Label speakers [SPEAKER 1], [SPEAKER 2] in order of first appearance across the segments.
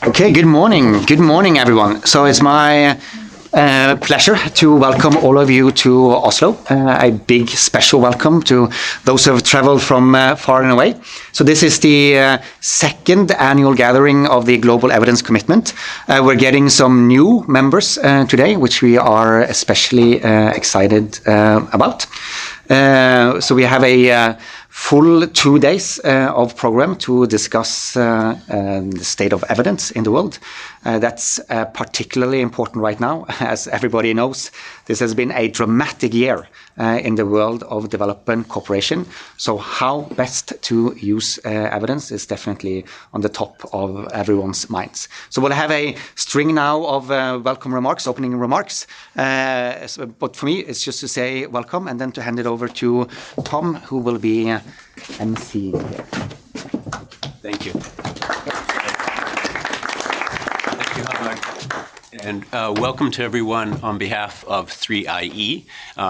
[SPEAKER 1] Okay, good morning. Good morning, everyone. So it's my pleasure to welcome all of you to Oslo. A big special welcome to those who have traveled from far and away. So this is the second annual gathering of the Global Evidence Commitment. We're getting some new members today, which we are especially excited about. So we have a full 2 days of program to discuss the state of evidence in the world. That's particularly important right now. As everybody knows, this has been a dramatic year in the world of development cooperation. So how best to use evidence is definitely on the top of everyone's minds. So we'll have a string now of welcome remarks, opening remarks. But for me, it's just to say welcome and then to hand it over to Tom, who will be MC here.
[SPEAKER 2] Thank you. Thank you, Howard. And welcome to everyone on behalf of 3IE.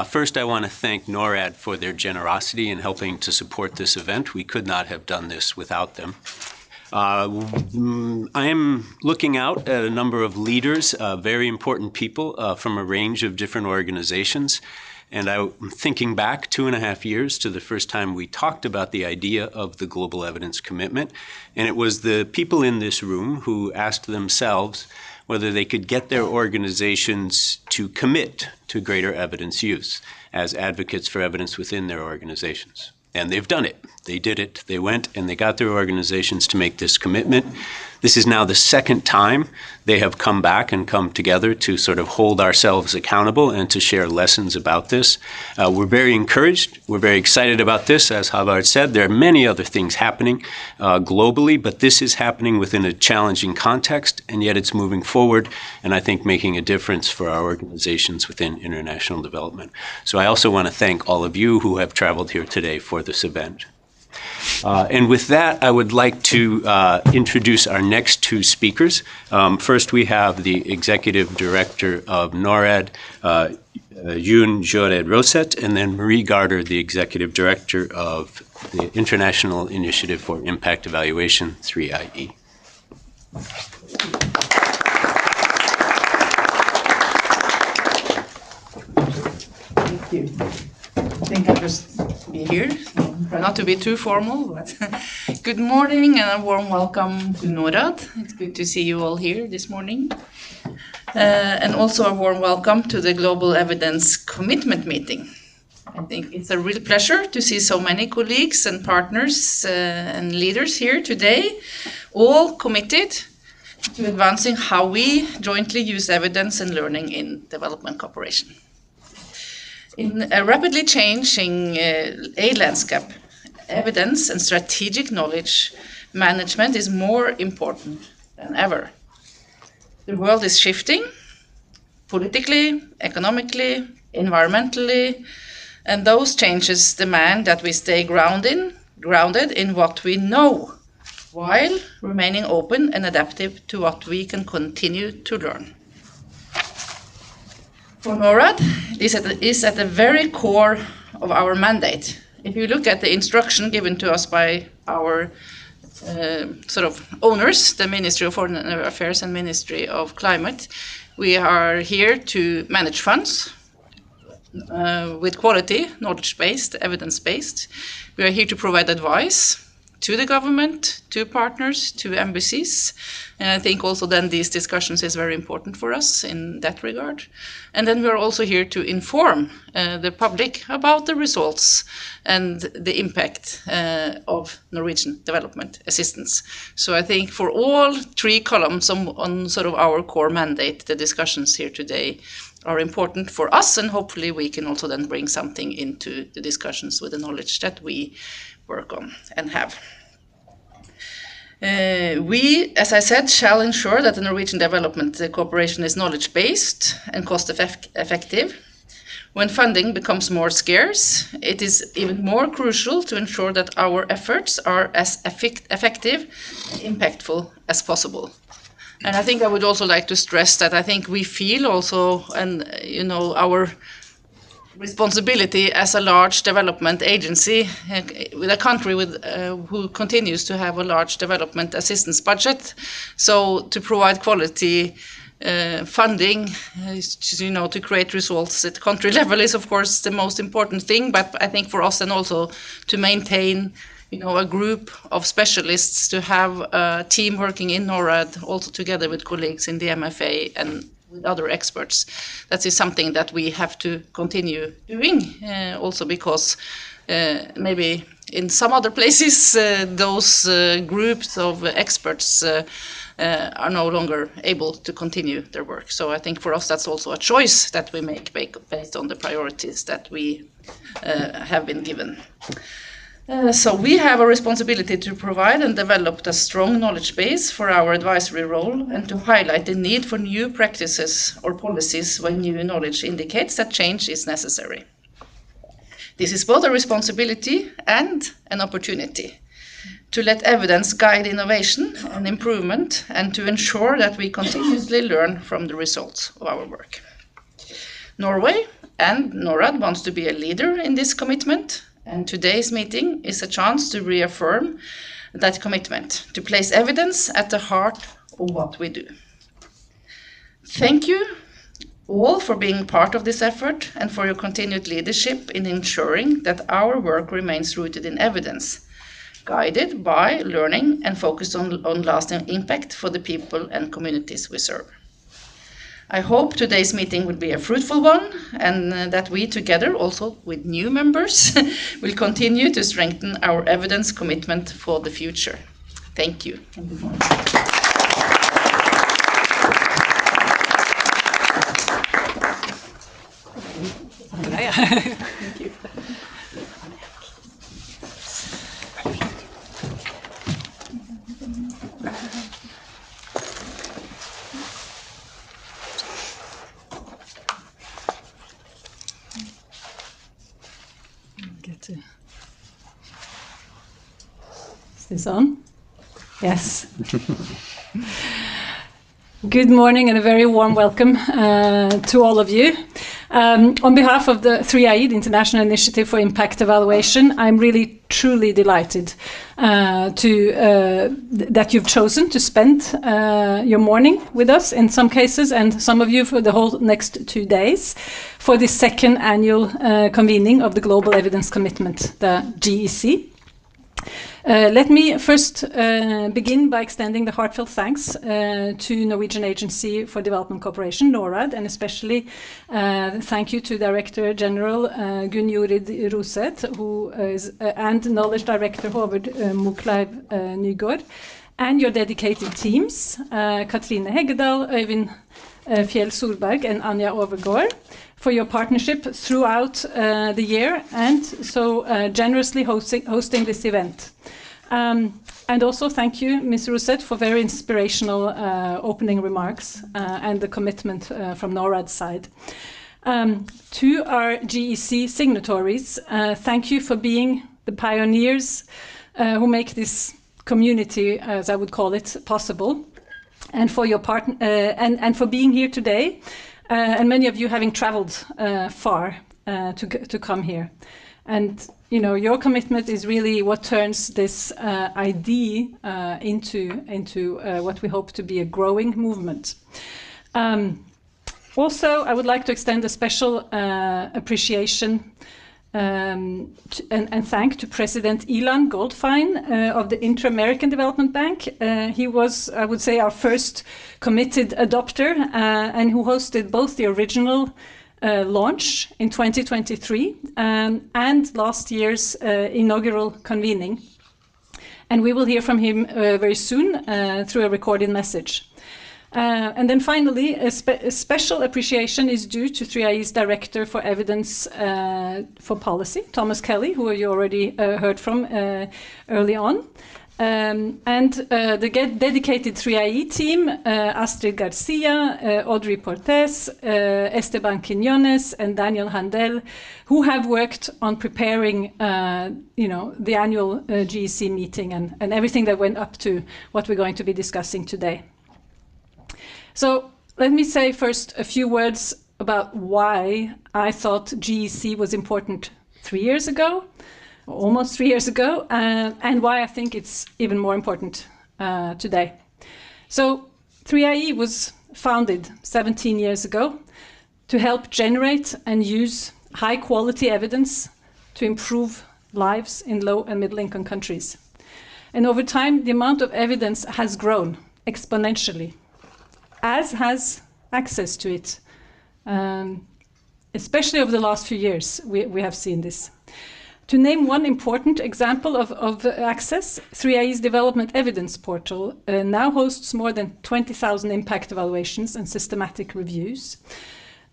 [SPEAKER 2] First, I want to thank Norad for their generosity in helping to support this event. We could not have done this without them. I am looking out at a number of leaders, very important people from a range of different organizations. And I'm thinking back 2.5 years to the first time we talked about the idea of the Global Evidence Commitment. And it was the people in this room who asked themselves whether they could get their organizations to commit to greater evidence use as advocates for evidence within their organizations. And they've done it. They did it. They went and they got their organizations to make this commitment. This is now the second time they have come back and come together to sort of hold ourselves accountable and to share lessons about this. We're very encouraged. We're very excited about this. As Havard said, there are many other things happening globally, but this is happening within a challenging context, and yet it's moving forward, and I think making a difference for our organizations within international development. So I also want to thank all of you who have traveled here today for this event. And with that, I would like to introduce our next two speakers. First, we have the Executive Director of Norad, June Jored Roset, and then Marie Garter, the Executive Director of the International Initiative for Impact Evaluation, 3IE.
[SPEAKER 3] Thank you. I think I'll just be here, try not to be too formal, but good morning and a warm welcome to Norad. It's good to see you all here this morning. And also a warm welcome to the Global Evidence Commitment meeting. I think it's a real pleasure to see so many colleagues and partners and leaders here today, all committed to advancing how we jointly use evidence and learning in development cooperation. In a rapidly changing aid landscape, evidence and strategic knowledge management is more important than ever. The world is shifting politically, economically, environmentally, and those changes demand that we stay grounded in what we know, while remaining open and adaptive to what we can continue to learn. For Norad, this is at the very core of our mandate. If you look at the instruction given to us by our sort of owners, the Ministry of Foreign Affairs and Ministry of Climate, we are here to manage funds with quality, knowledge-based, evidence-based. We are here to provide advice to the government, to partners, to embassies. And I think also then these discussions is very important for us in that regard. And then we're also here to inform the public about the results and the impact of Norwegian development assistance. So I think for all three columns on sort of our core mandate, the discussions here today are important for us, and hopefully we can also then bring something into the discussions with the knowledge that we work on and have. We, as I said, shall ensure that the Norwegian development cooperation is knowledge-based and cost-effective. When funding becomes more scarce, it is even more crucial to ensure that our efforts are as effective and impactful as possible. And I think I would also like to stress that I think we feel also, and you know, our responsibility as a large development agency with a country who continues to have a large development assistance budget. So to provide quality funding, to create results at country level is of course the most important thing. But I think for us, and also to maintain, a group of specialists, to have a team working in Norad, also together with colleagues in the MFA and with other experts. That is something that we have to continue doing, also because maybe in some other places those groups of experts are no longer able to continue their work. So I think for us that's also a choice that we make based on the priorities that we have been given. So we have a responsibility to provide and develop a strong knowledge base for our advisory role, and to highlight the need for new practices or policies when new knowledge indicates that change is necessary. This is both a responsibility and an opportunity to let evidence guide innovation and improvement, and to ensure that we continuously learn from the results of our work. Norway and Norad wants to be a leader in this commitment, and today's meeting is a chance to reaffirm that commitment, to place evidence at the heart of what we do. Thank you all for being part of this effort, and for your continued leadership in ensuring that our work remains rooted in evidence, guided by learning and focused on lasting impact for the people and communities we serve. I hope today's meeting will be a fruitful one, and that we together, also with new members, will continue to strengthen our evidence commitment for the future. Thank you. Thank you.
[SPEAKER 4] Is this on? Yes. Good morning and a very warm welcome to all of you. On behalf of the 3IE, the International Initiative for Impact Evaluation, I'm really truly delighted that you've chosen to spend your morning with us in some cases, and some of you for the whole next 2 days, for the second annual convening of the Global Evidence Commitment, the GEC. Let me first begin by extending the heartfelt thanks to Norwegian Agency for Development Cooperation, Norad, and especially thank you to Director General Gunn Jorid Roseth, who is and Knowledge Director Håvard Mokleiv Nygaard, and your dedicated teams, Katrine Heggedal, Øyvind Fjell Solberg, and Anja Overgaard, for your partnership throughout the year, and so generously hosting this event. And also thank you, Ms. Roseth, for very inspirational opening remarks and the commitment from NORAD's side. To our GEC signatories, thank you for being the pioneers who make this community, as I would call it, possible, and for your and for being here today. And many of you having traveled far to come here. And, your commitment is really what turns this idea into what we hope to be a growing movement. Also, I would like to extend a special appreciation and thank to President Ilan Goldfein of the Inter-American Development Bank. He was, I would say, our first committed adopter and who hosted both the original launch in 2023 and last year's inaugural convening. And we will hear from him very soon through a recorded message. And then finally, a special appreciation is due to 3IE's Director for Evidence for Policy, Thomas Kelly, who you already heard from early on. And the dedicated 3IE team, Astrid Garcia, Audrey Portes, Esteban Quiñones, and Daniel Handel, who have worked on preparing the annual GEC meeting and everything that went up to what we're going to be discussing today. So let me say first a few words about why I thought GEC was important 3 years ago, or almost 3 years ago, and why I think it's even more important today. So 3IE was founded 17 years ago to help generate and use high-quality evidence to improve lives in low and middle-income countries. And over time, the amount of evidence has grown exponentially, as has access to it. Especially over the last few years, we have seen this. To name one important example of access, 3IE's Development Evidence Portal now hosts more than 20,000 impact evaluations and systematic reviews.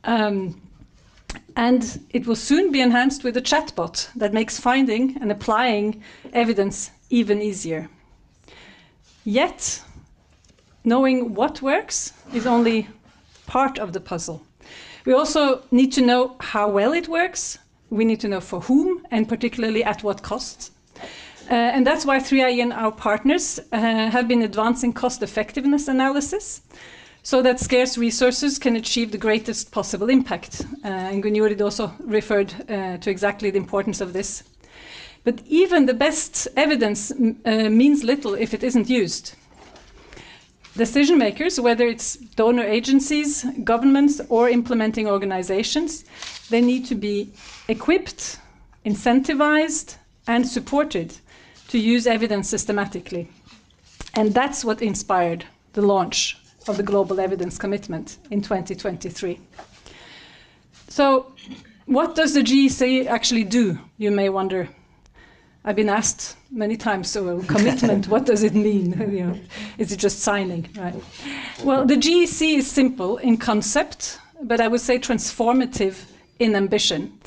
[SPEAKER 4] And it will soon be enhanced with a chatbot that makes finding and applying evidence even easier. Yet, knowing what works is only part of the puzzle. We also need to know how well it works. We need to know for whom, and particularly at what cost. And that's why 3IE and our partners have been advancing cost-effectiveness analysis so that scarce resources can achieve the greatest possible impact. And Gunjorid also referred to exactly the importance of this. But even the best evidence means little if it isn't used. Decision makers, whether it's donor agencies, governments, or implementing organizations, they need to be equipped, incentivized, and supported to use evidence systematically. And that's what inspired the launch of the Global Evidence Commitment in 2023. So, what does the GEC actually do, you may wonder? I've been asked many times, so commitment, what does it mean? You know, is it just signing, right? Well, the GEC is simple in concept, but I would say transformative in ambition.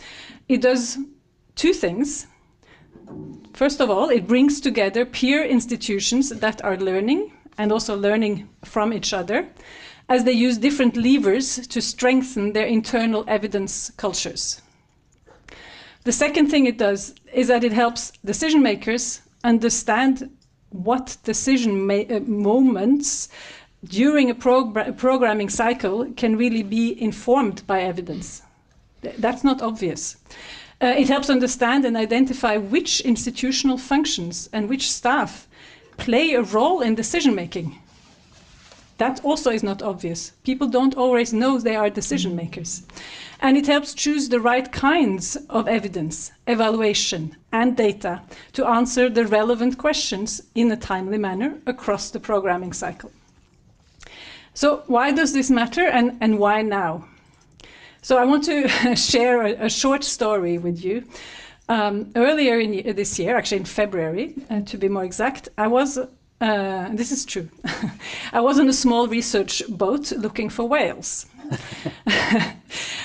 [SPEAKER 4] It does two things. First of all, it brings together peer institutions that are learning and also learning from each other as they use different levers to strengthen their internal evidence cultures. The second thing it does is that it helps decision makers understand what decision moments during a programming cycle can really be informed by evidence. That's not obvious. It helps understand and identify which institutional functions and which staff play a role in decision making. That also is not obvious. People don't always know they are decision makers. And it helps choose the right kinds of evidence, evaluation, and data to answer the relevant questions in a timely manner across the programming cycle. So why does this matter, and why now? So I want to share a short story with you. Earlier this year, actually in February, to be more exact, I was this is true. I was on a small research boat looking for whales.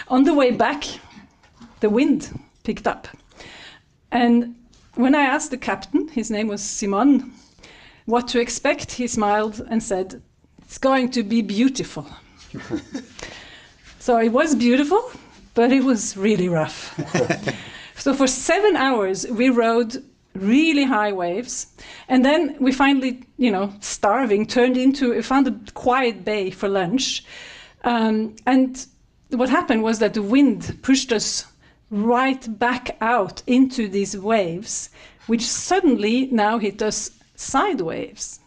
[SPEAKER 4] On the way back, the wind picked up. And when I asked the captain, his name was Simon, what to expect, he smiled and said, "It's going to be beautiful." So it was beautiful, but it was really rough. So for 7 hours, we rode really high waves. And then we finally, starving, found a quiet bay for lunch. And what happened was that the wind pushed us right back out into these waves, which suddenly now hit us sideways.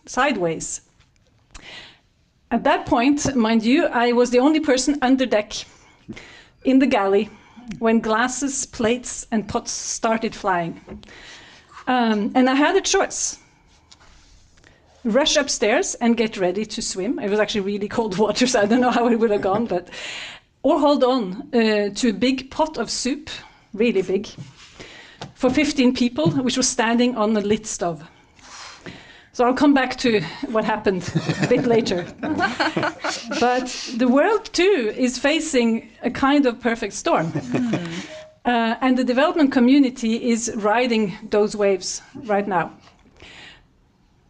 [SPEAKER 4] At that point, mind you, I was the only person under deck in the galley when glasses, plates, and pots started flying. And I had a choice. Rush upstairs and get ready to swim. It was actually really cold water, so I don't know how it would have gone, or hold on to a big pot of soup, really big, for 15 people, which was standing on a lit stove. So I'll come back to what happened a bit later. But the world, too, is facing a kind of perfect storm. And the development community is riding those waves right now.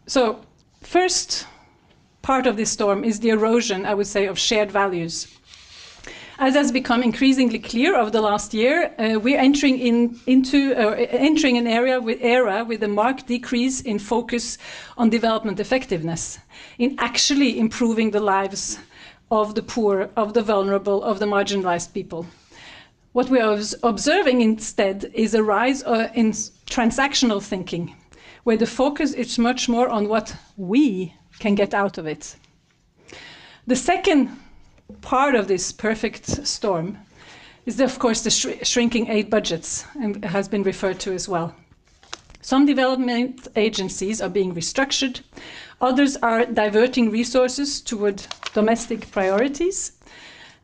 [SPEAKER 4] So, first part of this storm is the erosion, I would say, of shared values. As has become increasingly clear over the last year, we're entering an era with a marked decrease in focus on development effectiveness, in actually improving the lives of the poor, of the vulnerable, of the marginalized people. What we are observing instead is a rise in transactional thinking, where the focus is much more on what we can get out of it. The second part of this perfect storm is, of course, the shrinking aid budgets, and has been referred to as well. Some development agencies are being restructured, others are diverting resources toward domestic priorities.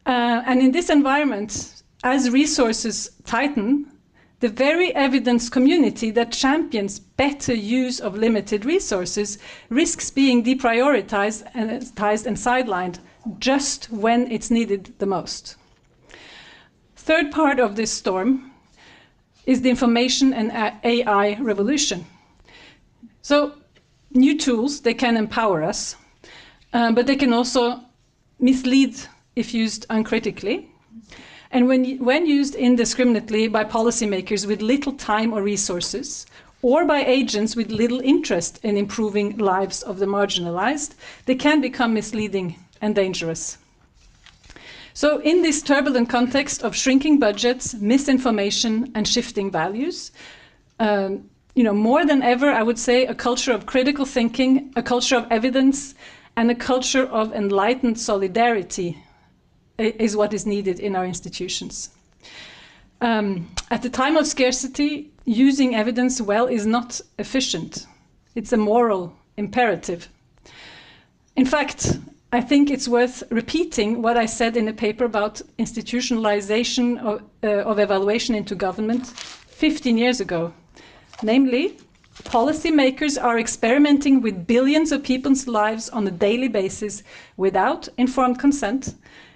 [SPEAKER 4] And in this environment, as resources tighten, the very evidence community that champions better use of limited resources risks being deprioritized and sidelined just when it's needed the most. Third part of this storm is the information and AI revolution. So new tools, they can empower us, but they can also mislead if used uncritically. And when used indiscriminately by policymakers with little time or resources, or by agents with little interest in improving lives of the marginalized, they can become misleading and dangerous. So in this turbulent context of shrinking budgets, misinformation, and shifting values, more than ever, I would say a culture of critical thinking, a culture of evidence, and a culture of enlightened solidarity is what is needed in our institutions. At the time of scarcity, using evidence well is not efficient. It's a moral imperative. In fact, I think it's worth repeating what I said in a paper about institutionalization of evaluation into government 15 years ago. Namely, policymakers are experimenting with billions of people's lives on a daily basis without informed consent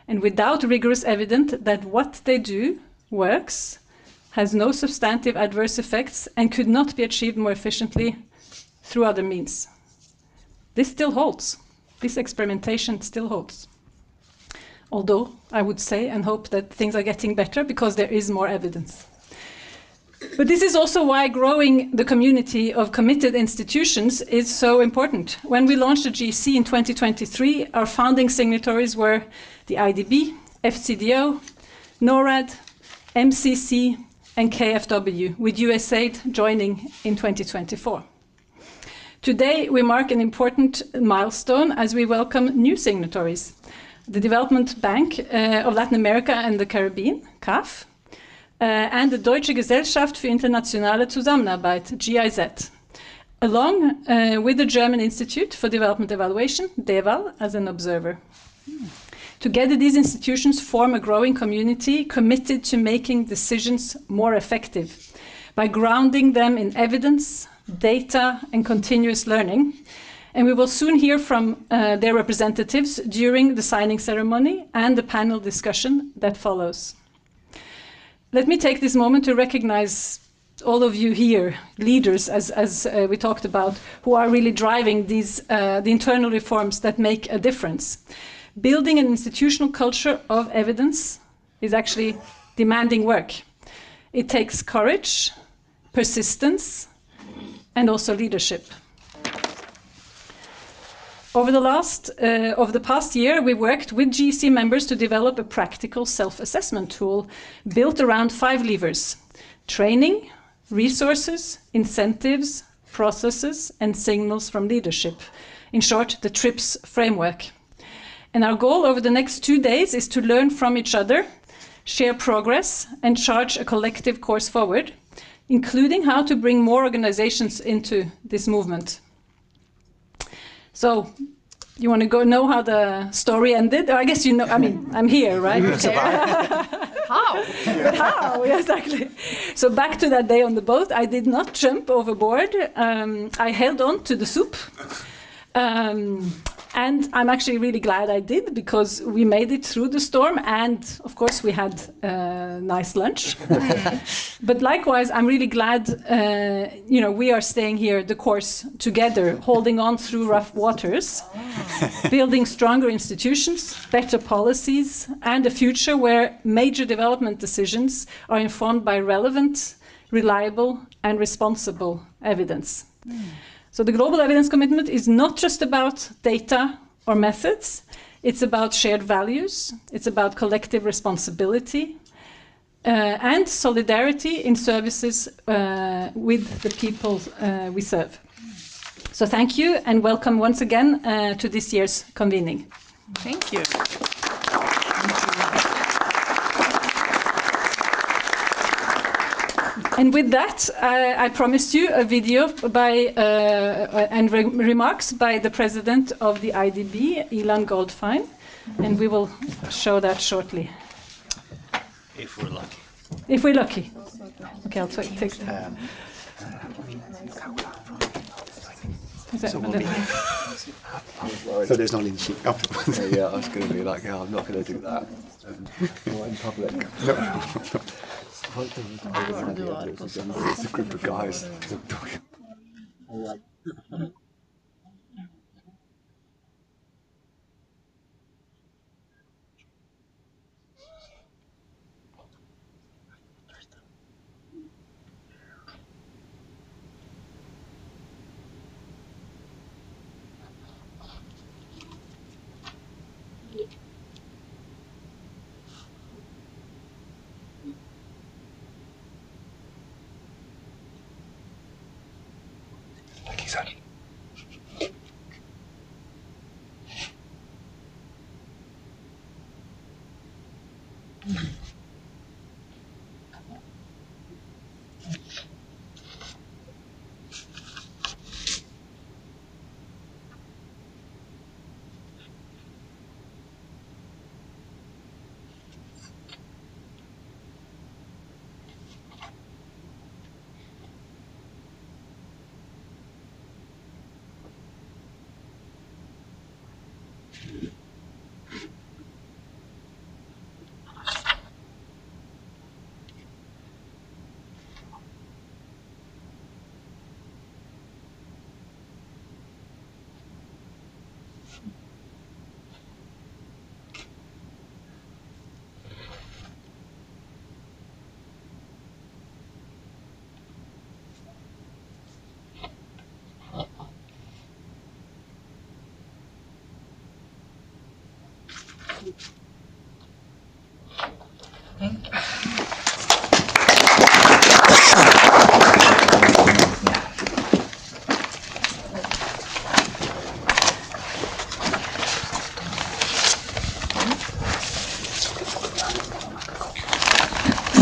[SPEAKER 4] and without rigorous evidence that what they do works, has no substantive adverse effects, and could not be achieved more efficiently through other means. This still holds. This experimentation still holds. Although I would say and hope that things are getting better because there is more evidence. But this is also why growing the community of committed institutions is so important. When we launched the GC in 2023, our founding signatories were the IDB, FCDO, Norad, MCC, and KfW, with USAID joining in 2024. Today, we mark an important milestone as we welcome new signatories. The Development Bank of Latin America and the Caribbean, CAF, and the Deutsche Gesellschaft für internationale Zusammenarbeit, GIZ, along with the German Institute for Development Evaluation, DEVAL, as an observer. Together, these institutions form a growing community committed to making decisions more effective by grounding them in evidence, data, and continuous learning. And we will soon hear from their representatives during the signing ceremony and the panel discussion that follows. Let me take this moment to recognize all of you here, leaders, as we talked about, who are really driving these the internal reforms that make a difference. Building an institutional culture of evidence is actually demanding work. It takes courage, persistence, and also leadership. Over the past year, we worked with GC members to develop a practical self-assessment tool built around 5 levers: training, resources, incentives, processes, and signals from leadership. In short, the TRIPS framework. And our goal over the next 2 days is to learn from each other, share progress, and chart a collective course forward, including how to bring more organizations into this movement. So, you want to go know how the story ended? I guess you know, I mean, I'm here, right?
[SPEAKER 3] How?
[SPEAKER 4] But how? Exactly. So back to that day on the boat, I did not jump overboard. I held on to the soup. And I'm actually really glad I did, because we made it through the storm, and of course we had a nice lunch. But likewise, I'm really glad we are staying here the course together, holding on through rough waters, building stronger institutions, better policies, and a future where major development decisions are informed by relevant, reliable, and responsible evidence. So the global evidence commitment is not just about data or methods, It's about shared values. It's about collective responsibility and solidarity in services with the people we serve. So thank you and welcome once again to this year's convening.
[SPEAKER 3] Thank you.
[SPEAKER 4] And with that, I promised you a video by and remarks by the president of the IDB, Ilan Goldfein, and we will show that shortly.
[SPEAKER 2] If we're lucky.
[SPEAKER 4] If we're lucky. Okay, I'll take that.
[SPEAKER 1] So there's no lead sheet. Oh.
[SPEAKER 5] Yeah, I was going to be like, yeah, I'm not going to do that. Not in public. It's a group of guys.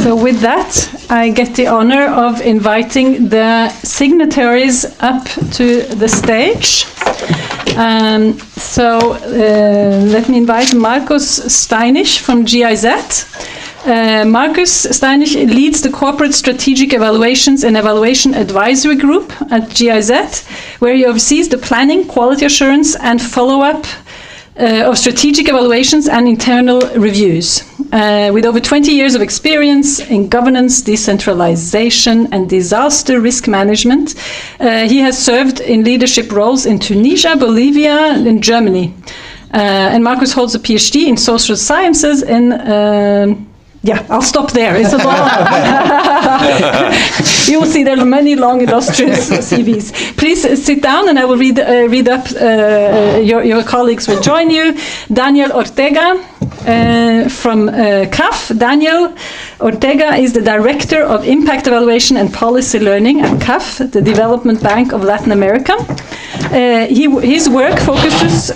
[SPEAKER 4] So with that, I get the honor of inviting the signatories up to the stage. Let me invite Markus Steinisch from GIZ. Markus Steinisch leads the Corporate Strategic Evaluations and Evaluation Advisory Group at GIZ, where he oversees the planning, quality assurance, and follow-up of strategic evaluations and internal reviews. With over 20 years of experience in governance, decentralization, and disaster risk management, he has served in leadership roles in Tunisia, Bolivia, and Germany. And Markus holds a PhD in social sciences in yeah, I'll stop there. It's a long. You will see there are many long, illustrious CVs. Please sit down, and I will read up. Your colleagues will join you. Daniel Ortega from CAF. Daniel Ortega is the Director of Impact Evaluation and Policy Learning at CAF, the Development Bank of Latin America. His work focuses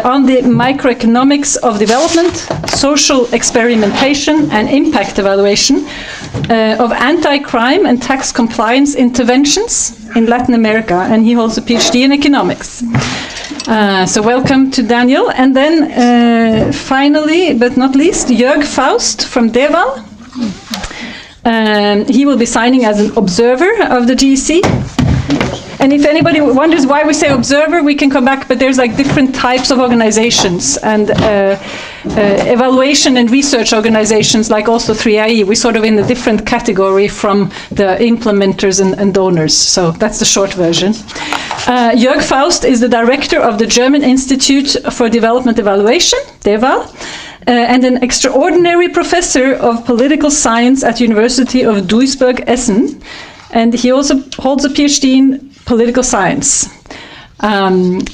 [SPEAKER 4] on the microeconomics of development, social experimentation, and impact evaluation of anti-crime and tax compliance interventions in Latin America, and he holds a PhD in economics. So welcome to Daniel. And then finally, but not least, Jörg Faust from Deval. He will be signing as an observer of the GEC. And if anybody wonders why we say observer, we can come back, but there's like different types of organizations, and evaluation and research organizations, like also 3IE, we're sort of in a different category from the implementers and donors. So that's the short version. Jörg Faust is the director of the German Institute for Development Evaluation, DEVAL, and an extraordinary professor of political science at University of Duisburg-Essen. And he also holds a PhD in political science. Welcome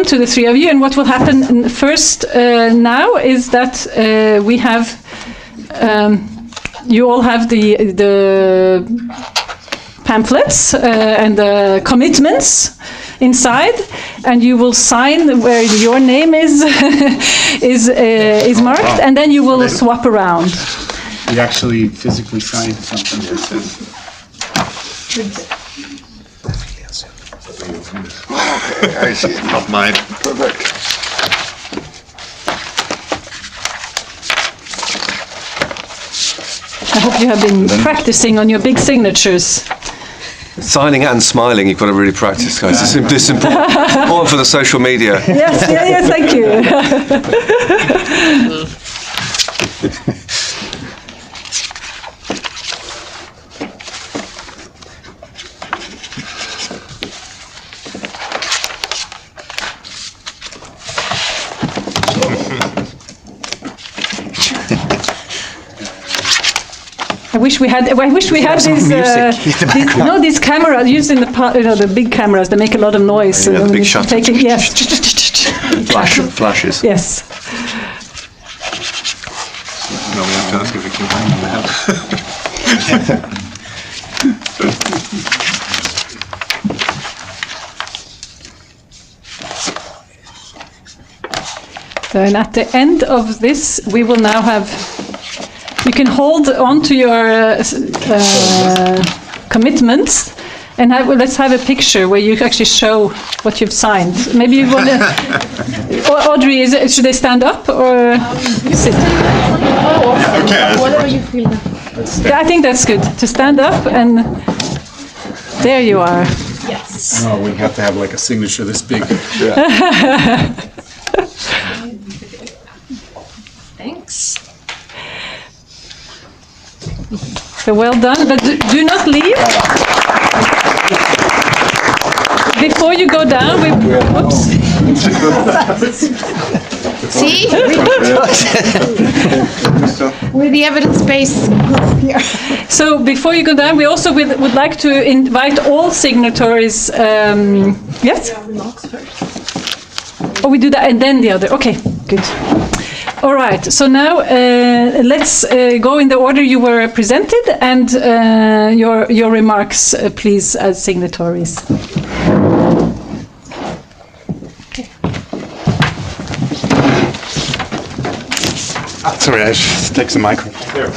[SPEAKER 4] to the three of you. And what will happen first now is that we have, you all have the pamphlets and the commitments inside, and you will sign where your name is is marked, and then you will swap around.
[SPEAKER 6] We actually physically signed something that says.
[SPEAKER 7] I see, not mine. Perfect.
[SPEAKER 4] I hope you have been practicing on your big signatures.
[SPEAKER 5] Signing and smiling, you've got to really practice, guys. It's important for the social media.
[SPEAKER 4] Yes, thank you. I wish we had these. These cameras used in the big cameras. They make a lot of noise.
[SPEAKER 5] Yeah, the big shutter.
[SPEAKER 4] Yes.
[SPEAKER 5] Flashes.
[SPEAKER 4] Yes.
[SPEAKER 7] No, we have to ask if we can find that.
[SPEAKER 4] So, and at the end of this, we will now have. You can hold on to your commitments, and let's have a picture where you actually show what you've signed. Maybe you want to. Audrey, should they stand up or sit?
[SPEAKER 7] Okay.
[SPEAKER 3] Whatever you feel.
[SPEAKER 4] Yeah, I think that's good to stand up, and there you are.
[SPEAKER 3] Yes.
[SPEAKER 6] No, we have to have like a signature this big.
[SPEAKER 3] Thanks.
[SPEAKER 4] So well done, but do not leave. Before you go down, oops.
[SPEAKER 3] See? With the evidence-based here.
[SPEAKER 4] So before you go down, we also would like to invite all signatories. Yes? Oh, we do that and then the other. Okay, good. All right, so now let's go in the order you were presented, and your remarks, please, as signatories.
[SPEAKER 7] Sorry, I should take the microphone.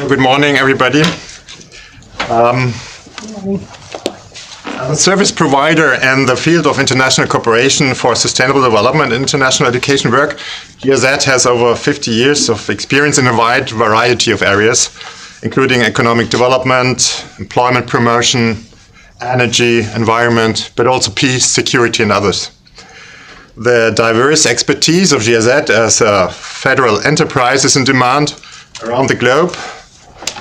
[SPEAKER 7] Good morning, everybody. As a service provider in the field of international cooperation for sustainable development and international education work, GIZ has over 50 years of experience in a wide variety of areas, including economic development, employment promotion, energy, environment, but also peace, security, and others. The diverse expertise of GIZ as a federal enterprise is in demand around the globe,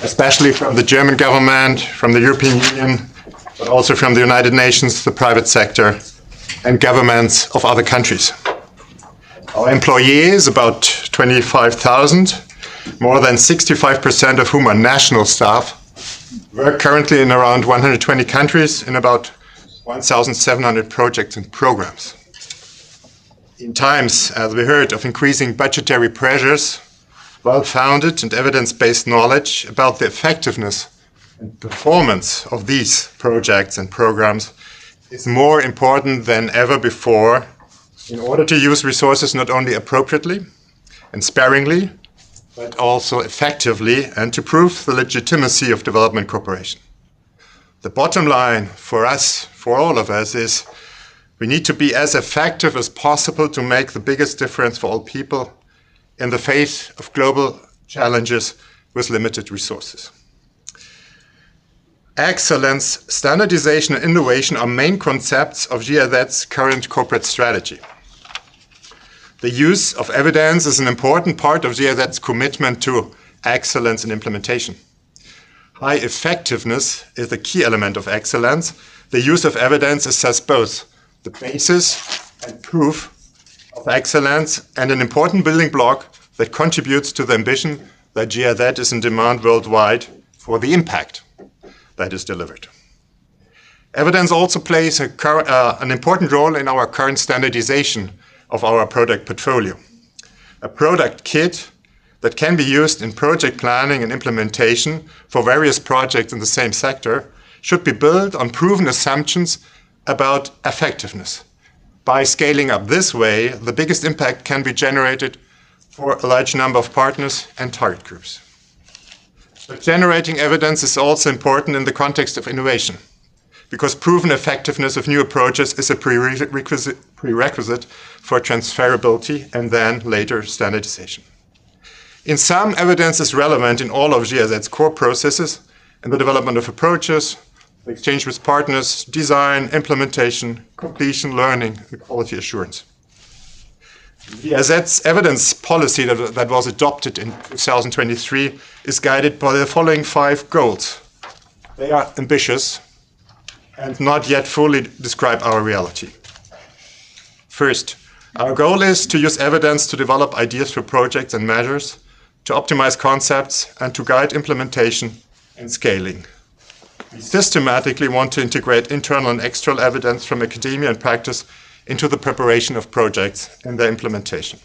[SPEAKER 7] especially from the German government, from the European Union, but also from the United Nations, the private sector, and governments of other countries. Our employees, about 25,000, more than 65% of whom are national staff, work currently in around 120 countries in about 1,700 projects and programs. In times, as we heard, of increasing budgetary pressures, well-founded and evidence-based knowledge about the effectiveness and performance of these projects and programs is more important than ever before in order to use resources not only appropriately and sparingly, but also effectively, and to prove the legitimacy of development cooperation. The bottom line for us, for all of us, is we need to be as effective as possible to make the biggest difference for all people in the face of global challenges with limited resources. Excellence, standardization, and innovation are main concepts of GIZ's current corporate strategy. The use of evidence is an important part of GIZ's commitment to excellence in implementation. High effectiveness is the key element of excellence. The use of evidence is thus both the basis and proof of excellence and an important building block that contributes to the ambition that GIZ is in demand worldwide for the impact that is delivered. Evidence also plays an important role in our current standardization of our product portfolio. A product kit that can be used in project planning and implementation for various projects in the same sector should be built on proven assumptions about effectiveness. By scaling up this way, the biggest impact can be generated for a large number of partners and target groups. But generating evidence is also important in the context of innovation, because proven effectiveness of new approaches is a prerequisite for transferability and then later standardization. In sum, evidence is relevant in all of GIZ's core processes in the development of approaches, the exchange with partners, design, implementation, completion, learning, and quality assurance. GIZ's evidence policy that was adopted in 2023 is guided by the following 5 goals. They are ambitious and not yet fully describe our reality. First, our goal is to use evidence to develop ideas for projects and measures, to optimize concepts, and to guide implementation and scaling. We systematically want to integrate internal and external evidence from academia and practice into the preparation of projects and their implementation.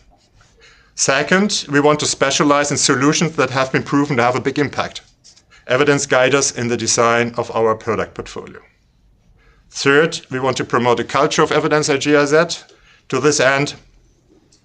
[SPEAKER 7] Second, we want to specialize in solutions that have been proven to have a big impact. Evidence guides us in the design of our product portfolio. Third, we want to promote a culture of evidence at GIZ. To this end,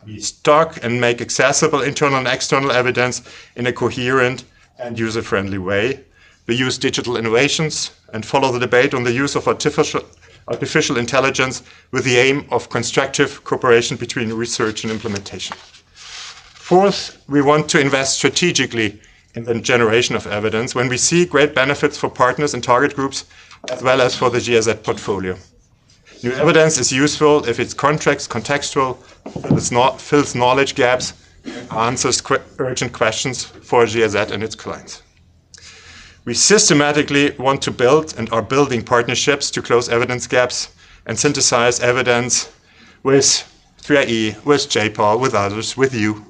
[SPEAKER 7] we stock and make accessible internal and external evidence in a coherent and user-friendly way. We use digital innovations and follow the debate on the use of artificial intelligence with the aim of constructive cooperation between research and implementation. Fourth, we want to invest strategically in the generation of evidence when we see great benefits for partners and target groups, as well as for the GIZ portfolio. New evidence is useful if it's contextual, fills knowledge gaps, answers urgent questions for GIZ and its clients. We systematically want to build and are building partnerships to close evidence gaps and synthesize evidence with 3IE, with JPAL, with others, with you.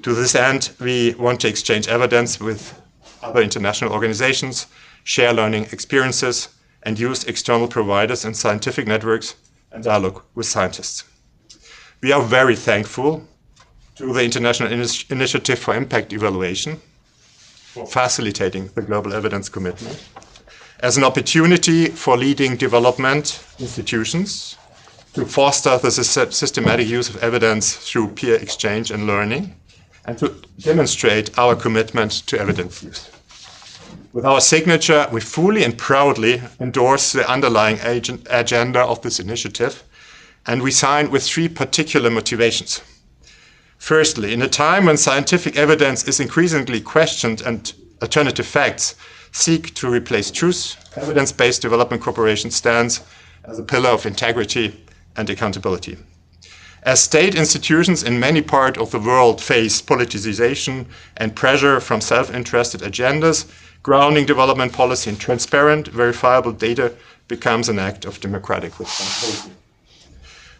[SPEAKER 7] To this end, we want to exchange evidence with other international organizations, share learning experiences, and use external providers and scientific networks and dialogue with scientists. We are very thankful to the International Initiative for Impact Evaluation for facilitating the global evidence commitment as an opportunity for leading development institutions to foster the systematic use of evidence through peer exchange and learning, and to demonstrate our commitment to evidence use. With our signature, we fully and proudly endorse the underlying agenda of this initiative, and we sign with 3 particular motivations. Firstly, in a time when scientific evidence is increasingly questioned and alternative facts seek to replace truth, evidence-based development cooperation stands as a pillar of integrity and accountability. As state institutions in many parts of the world face politicization and pressure from self-interested agendas, grounding development policy in transparent, verifiable data becomes an act of democratic responsibility.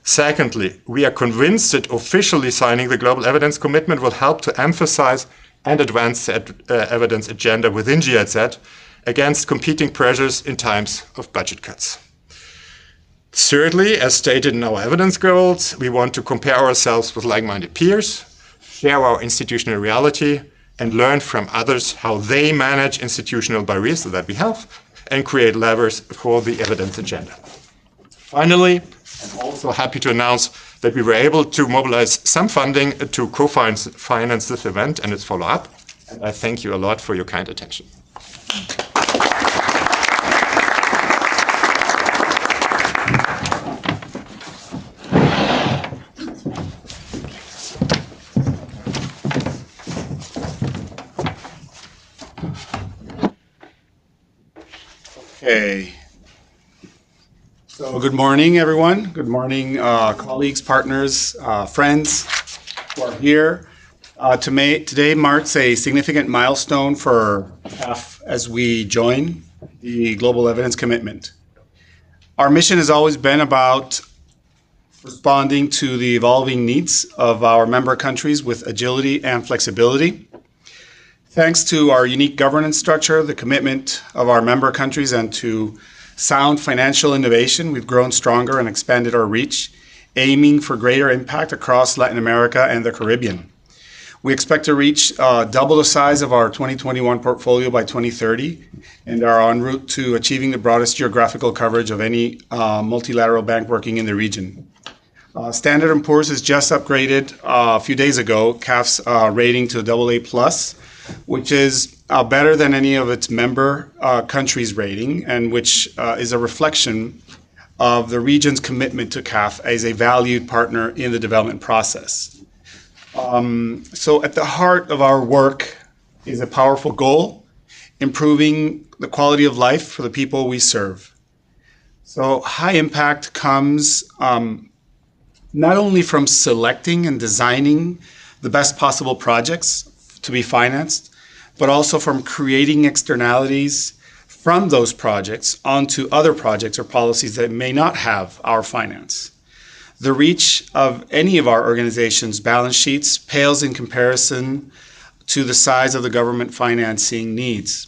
[SPEAKER 7] Secondly, we are convinced that officially signing the Global Evidence Commitment will help to emphasize and advance the evidence agenda within GIZ against competing pressures in times of budget cuts. Thirdly, as stated in our evidence goals, we want to compare ourselves with like-minded peers, share our institutional reality, and learn from others how they manage institutional barriers that we have, and create levers for the evidence agenda. Finally, I'm also happy to announce that we were able to mobilize some funding to co-finance this event and its follow-up. And I thank you a lot for your kind attention.
[SPEAKER 6] Okay. So good morning, everyone. Good morning, colleagues, partners, friends who are here. Today marks a significant milestone for PAF as we join the Global Evidence Commitment. Our mission has always been about responding to the evolving needs of our member countries with agility and flexibility. Thanks to our unique governance structure, the commitment of our member countries, and to sound financial innovation, we've grown stronger and expanded our reach, aiming for greater impact across Latin America and the Caribbean. We expect to reach double the size of our 2021 portfolio by 2030 and are en route to achieving the broadest geographical coverage of any multilateral bank working in the region. Standard & Poor's has just upgraded a few days ago CAF's rating to AA+, which is better than any of its member countries' rating, and which is a reflection of the region's commitment to CAF as a valued partner in the development process. So at the heart of our work is a powerful goal, improving the quality of life for the people we serve. So high impact comes not only from selecting and designing the best possible projects to be financed, but also from creating externalities from those projects onto other projects or policies that may not have our finance. The reach of any of our organizations' balance sheets pales in comparison to the size of the government financing needs.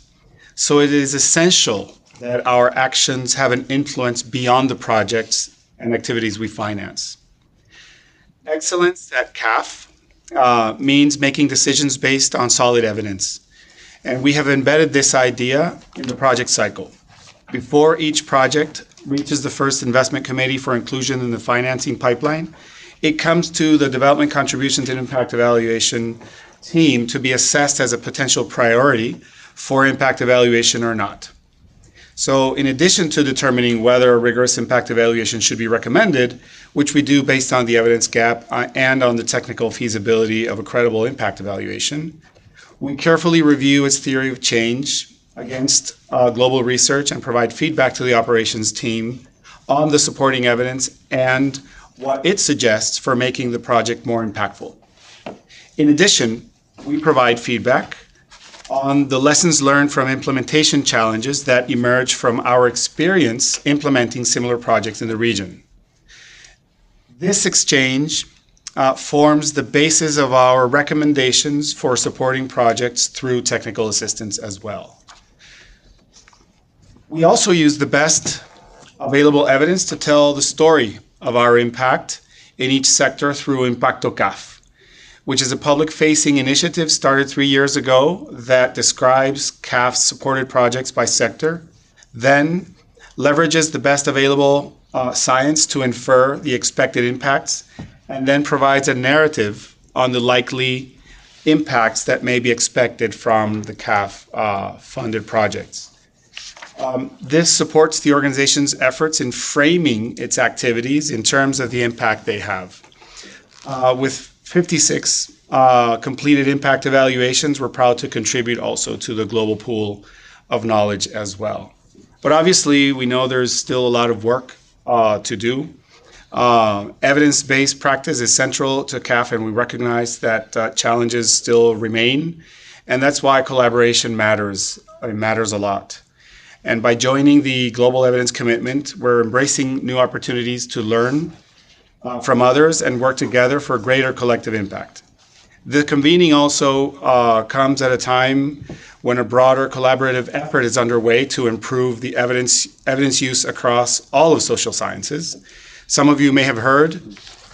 [SPEAKER 6] So it is essential that our actions have an influence beyond the projects and activities we finance. Excellence at CAF means making decisions based on solid evidence. And we have embedded this idea in the project cycle. Before each project reaches the first investment committee for inclusion in the financing pipeline, it comes to the development contributions and impact evaluation team to be assessed as a potential priority for impact evaluation or not. So in addition to determining whether a rigorous impact evaluation should be recommended, which we do based on the evidence gap and on the technical feasibility of a credible impact evaluation, we carefully review its theory of change against global research and provide feedback to the operations team on the supporting evidence and what it suggests for making the project more impactful. In addition, we provide feedback on the lessons learned from implementation challenges that emerge from our experience implementing similar projects in the region. This exchange forms the basis of our recommendations for supporting projects through technical assistance as well. We also use the best available evidence to tell the story of our impact in each sector through Impacto CAF, which is a public-facing initiative started 3 years ago that describes CAF's supported projects by sector, then leverages the best available science to infer the expected impacts, and then provides a narrative on the likely impacts that may be expected from the CAF funded projects. This supports the organization's efforts in framing its activities in terms of the impact they have. With 56 completed impact evaluations, we're proud to contribute also to the global pool of knowledge as well. But obviously, we know there's still a lot of work to do. Evidence-based practice is central to CAF, and we recognize that challenges still remain, and that's why collaboration matters. It matters a lot. And by joining the Global Evidence Commitment, we're embracing new opportunities to learn from others and work together for greater collective impact. The convening also comes at a time when a broader collaborative effort is underway to improve the evidence use across all of social sciences. Some of you may have heard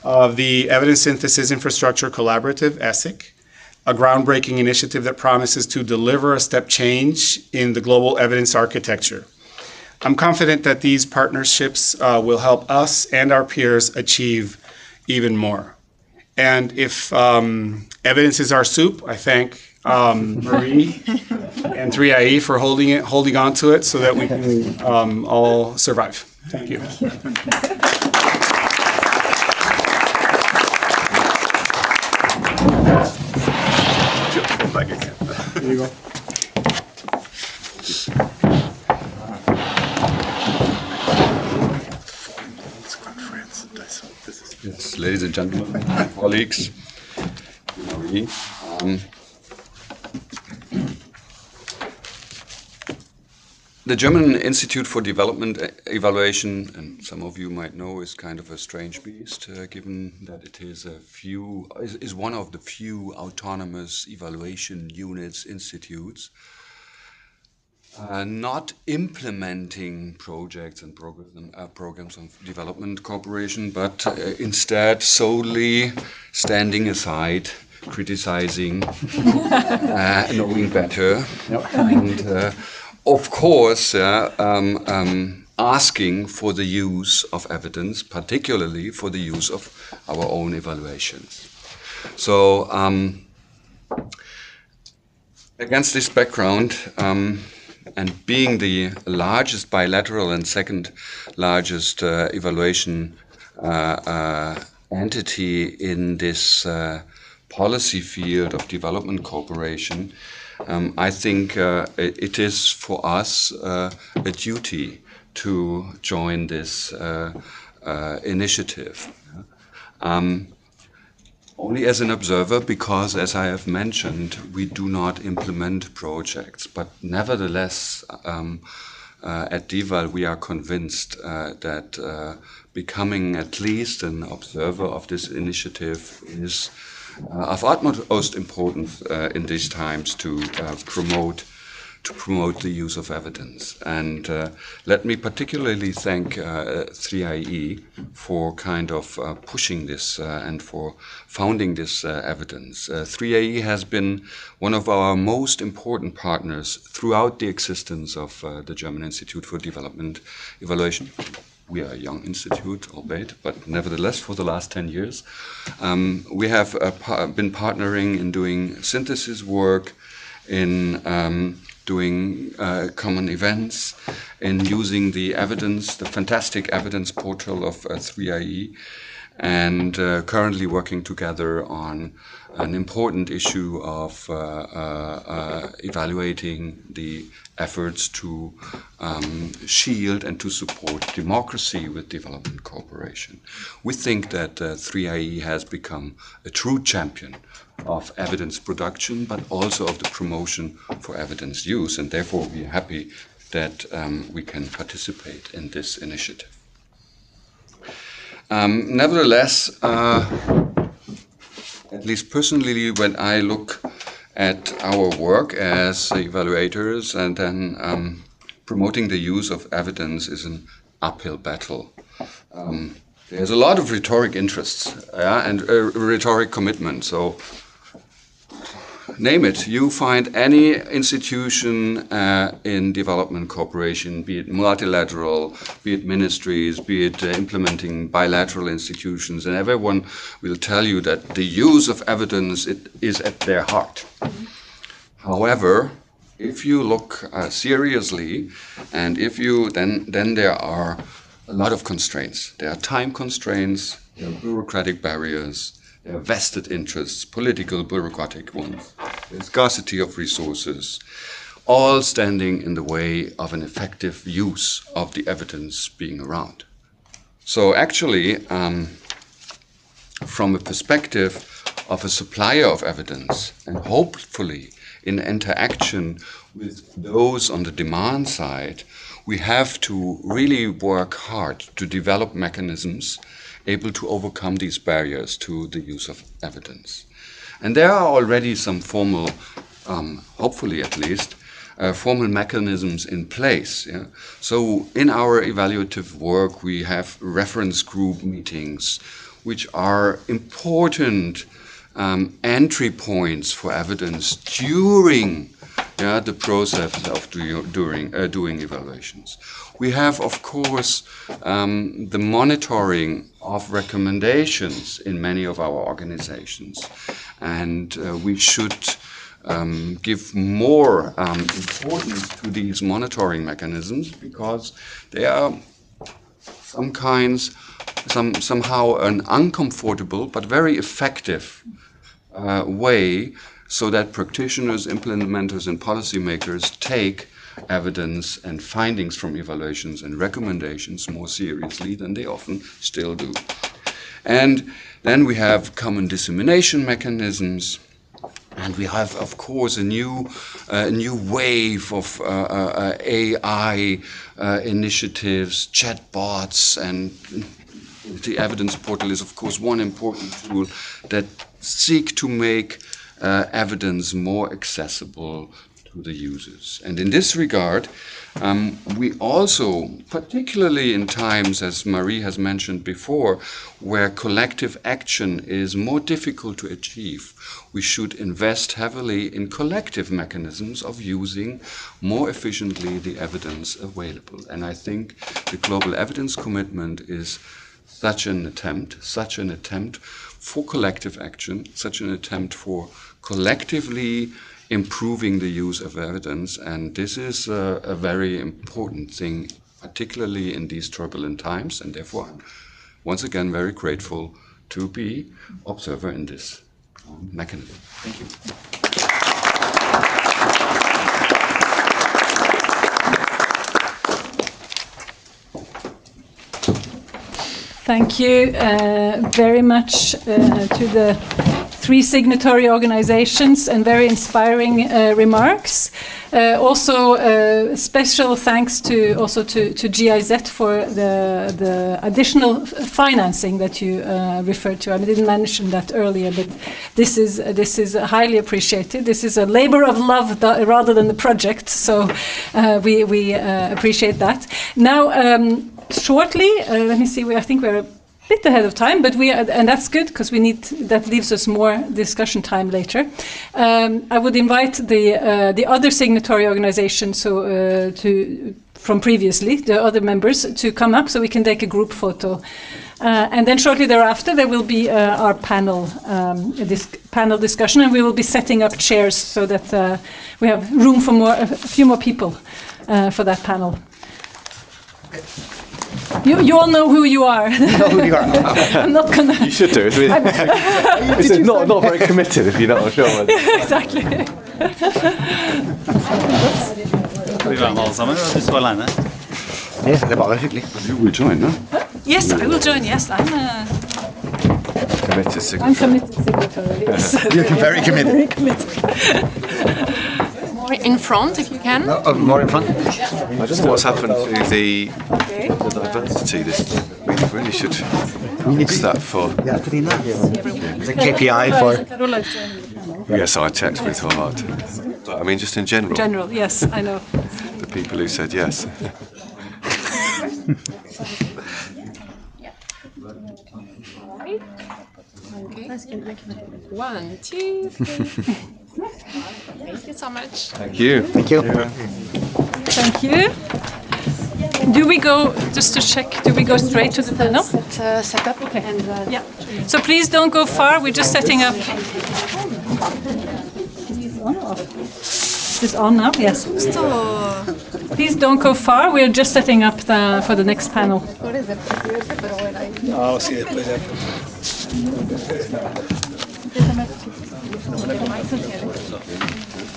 [SPEAKER 6] of the Evidence Synthesis Infrastructure Collaborative, ESIC, a groundbreaking initiative that promises to deliver a step change in the global evidence architecture. I'm confident that these partnerships will help us and our peers achieve even more. And if evidence is our soup, I thank Marie and 3IE for holding on to it so that we can all survive. Thank you. Here you go.
[SPEAKER 5] Yes, ladies and gentlemen, colleagues, Marie, the German Institute for Development Evaluation, and some of you might know, is kind of a strange beast, given that it is one of the few autonomous evaluation units, institutes. not implementing projects and programs of development cooperation, but instead solely standing aside, criticizing, knowing better, and of course asking for the use of evidence, particularly for the use of our own evaluations. So against this background, and being the largest bilateral and second largest evaluation entity in this policy field of development cooperation, I think it is for us a duty to join this initiative. Only as an observer, because, as I have mentioned, we do not implement projects. But nevertheless, at DEVAL, we are convinced that becoming at least an observer of this initiative is of utmost importance in these times to promote the use of evidence. And let me particularly thank 3IE for kind of pushing this and for founding this evidence. 3IE has been one of our most important partners throughout the existence of the German Institute for Development Evaluation. We are a young institute, albeit, but nevertheless, for the last 10 years, we have been partnering in doing synthesis work, in doing common events, in using the evidence, the fantastic evidence portal of 3IE, and currently working together on an important issue of evaluating the efforts to shield and to support democracy with development cooperation. We think that 3IE has become a true champion of evidence production, but also of the promotion for evidence use, and therefore we are happy that we can participate in this initiative. Nevertheless, at least personally, when I look at our work as evaluators and then promoting the use of evidence is an uphill battle. There's a lot of rhetoric interests and rhetoric commitment. So name it, you find any institution in development cooperation, be it multilateral, be it ministries, be it implementing bilateral institutions, and everyone will tell you that the use of evidence is at their heart. However, if you look seriously, and if you then there are a lot of constraints. There are time constraints, there are bureaucratic barriers, there are vested interests, political, bureaucratic ones, there's scarcity of resources, all standing in the way of an effective use of the evidence being around. So actually, from a perspective of a supplier of evidence, and hopefully in interaction with those on the demand side, we have to really work hard to develop mechanisms able to overcome these barriers to the use of evidence. And there are already some formal, hopefully at least, formal mechanisms in place. Yeah? So in our evaluative work, we have reference group meetings, which are important entry points for evidence during the process of doing evaluations. We have, of course, the monitoring of recommendations in many of our organizations. And we should give more importance to these monitoring mechanisms because they are somehow an uncomfortable but very effective way so that practitioners, implementers, and policymakers take evidence and findings from evaluations and recommendations more seriously than they often still do. And then we have common dissemination mechanisms, and we have, of course, a new wave of AI initiatives, chatbots, and the evidence portal is, of course, one important tool that seek to make evidence more accessible to the users. And in this regard, we also, particularly in times, as Marie has mentioned before, where collective action is more difficult to achieve, we should invest heavily in collective mechanisms of using more efficiently the evidence available. And I think the Global Evidence Commitment is such an attempt for collective action, such an attempt for collectively improving the use of evidence, and this is a very important thing, particularly in these turbulent times, and therefore I'm once again very grateful to be observer in this mechanism. Thank you.
[SPEAKER 4] Thank you very much to the 3 signatory organizations and very inspiring remarks. Also, special thanks to GIZ for the additional financing that you referred to. I didn't mention that earlier, but this is highly appreciated. This is a labor of love rather than the project, so we appreciate that. Now, shortly, let me see. I think we're a bit ahead of time, but and that's good because that leaves us more discussion time later. I would invite the other signatory organizations, from previously, the other members, to come up so we can take a group photo. And then shortly thereafter, there will be our panel discussion, and we will be setting up chairs so that we have room for a few more people for that panel. You all know who you are.
[SPEAKER 1] You know who you are.
[SPEAKER 4] I'm not gonna.
[SPEAKER 8] You should do. It's not very committed if you're not sure.
[SPEAKER 4] Exactly.
[SPEAKER 9] Skal vi være med alle sammen, eller er du så alene?
[SPEAKER 1] Yes, det er bare hyggelig.
[SPEAKER 5] You will join, no?
[SPEAKER 3] Yes, I will join. Yes, I'm
[SPEAKER 8] Committed signatory.
[SPEAKER 4] I'm committed signatory. Yes.
[SPEAKER 1] You're very committed.
[SPEAKER 4] Very committed.
[SPEAKER 3] more in front if you can.
[SPEAKER 1] More in front.
[SPEAKER 8] I don't know what's happened to the diversity. We really should use that for.
[SPEAKER 1] Yeah, it's a KPI for.
[SPEAKER 8] Yes, I checked with heart. But I mean, just in general.
[SPEAKER 4] General, yes, I know.
[SPEAKER 8] The people who said yes.
[SPEAKER 3] Okay. 1, 2, 3. Thank you so much.
[SPEAKER 8] Thank you.
[SPEAKER 1] Thank you.
[SPEAKER 4] Thank you. Do we go, just to check, do we go straight to the panel?
[SPEAKER 3] Set up.
[SPEAKER 4] Okay. Yeah. So please don't go far, we're just setting up. Is this on now? Yes. Please don't go far, we're just setting up for the next panel.
[SPEAKER 9] I'll see it later.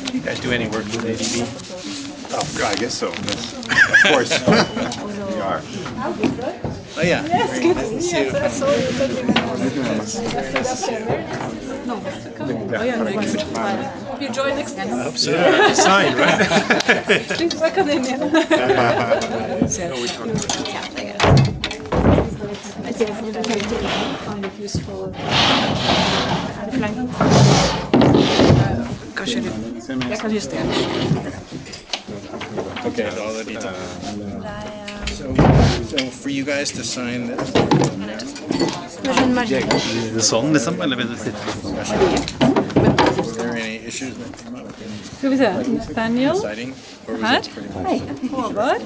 [SPEAKER 9] Do you guys do any work with ADB?
[SPEAKER 6] Oh, I guess so. Yes. Of course. We are.
[SPEAKER 9] Oh yeah.
[SPEAKER 4] Yes, good.
[SPEAKER 9] Nice to see you.
[SPEAKER 4] Yes, I saw you. Hope you join next time.
[SPEAKER 9] I hope so. Sign, right?
[SPEAKER 4] Please welcome in. Find it useful.
[SPEAKER 3] Kanskje jeg kan justere.
[SPEAKER 9] Okay, all the details. So for you guys to sign this. Is det sånn liksom, eller vil du sitte? Is there any issues that come up?
[SPEAKER 4] Skal vi se. Nathaniel
[SPEAKER 9] Deciding? Or was
[SPEAKER 4] her.
[SPEAKER 9] it pretty much?
[SPEAKER 4] Håvard.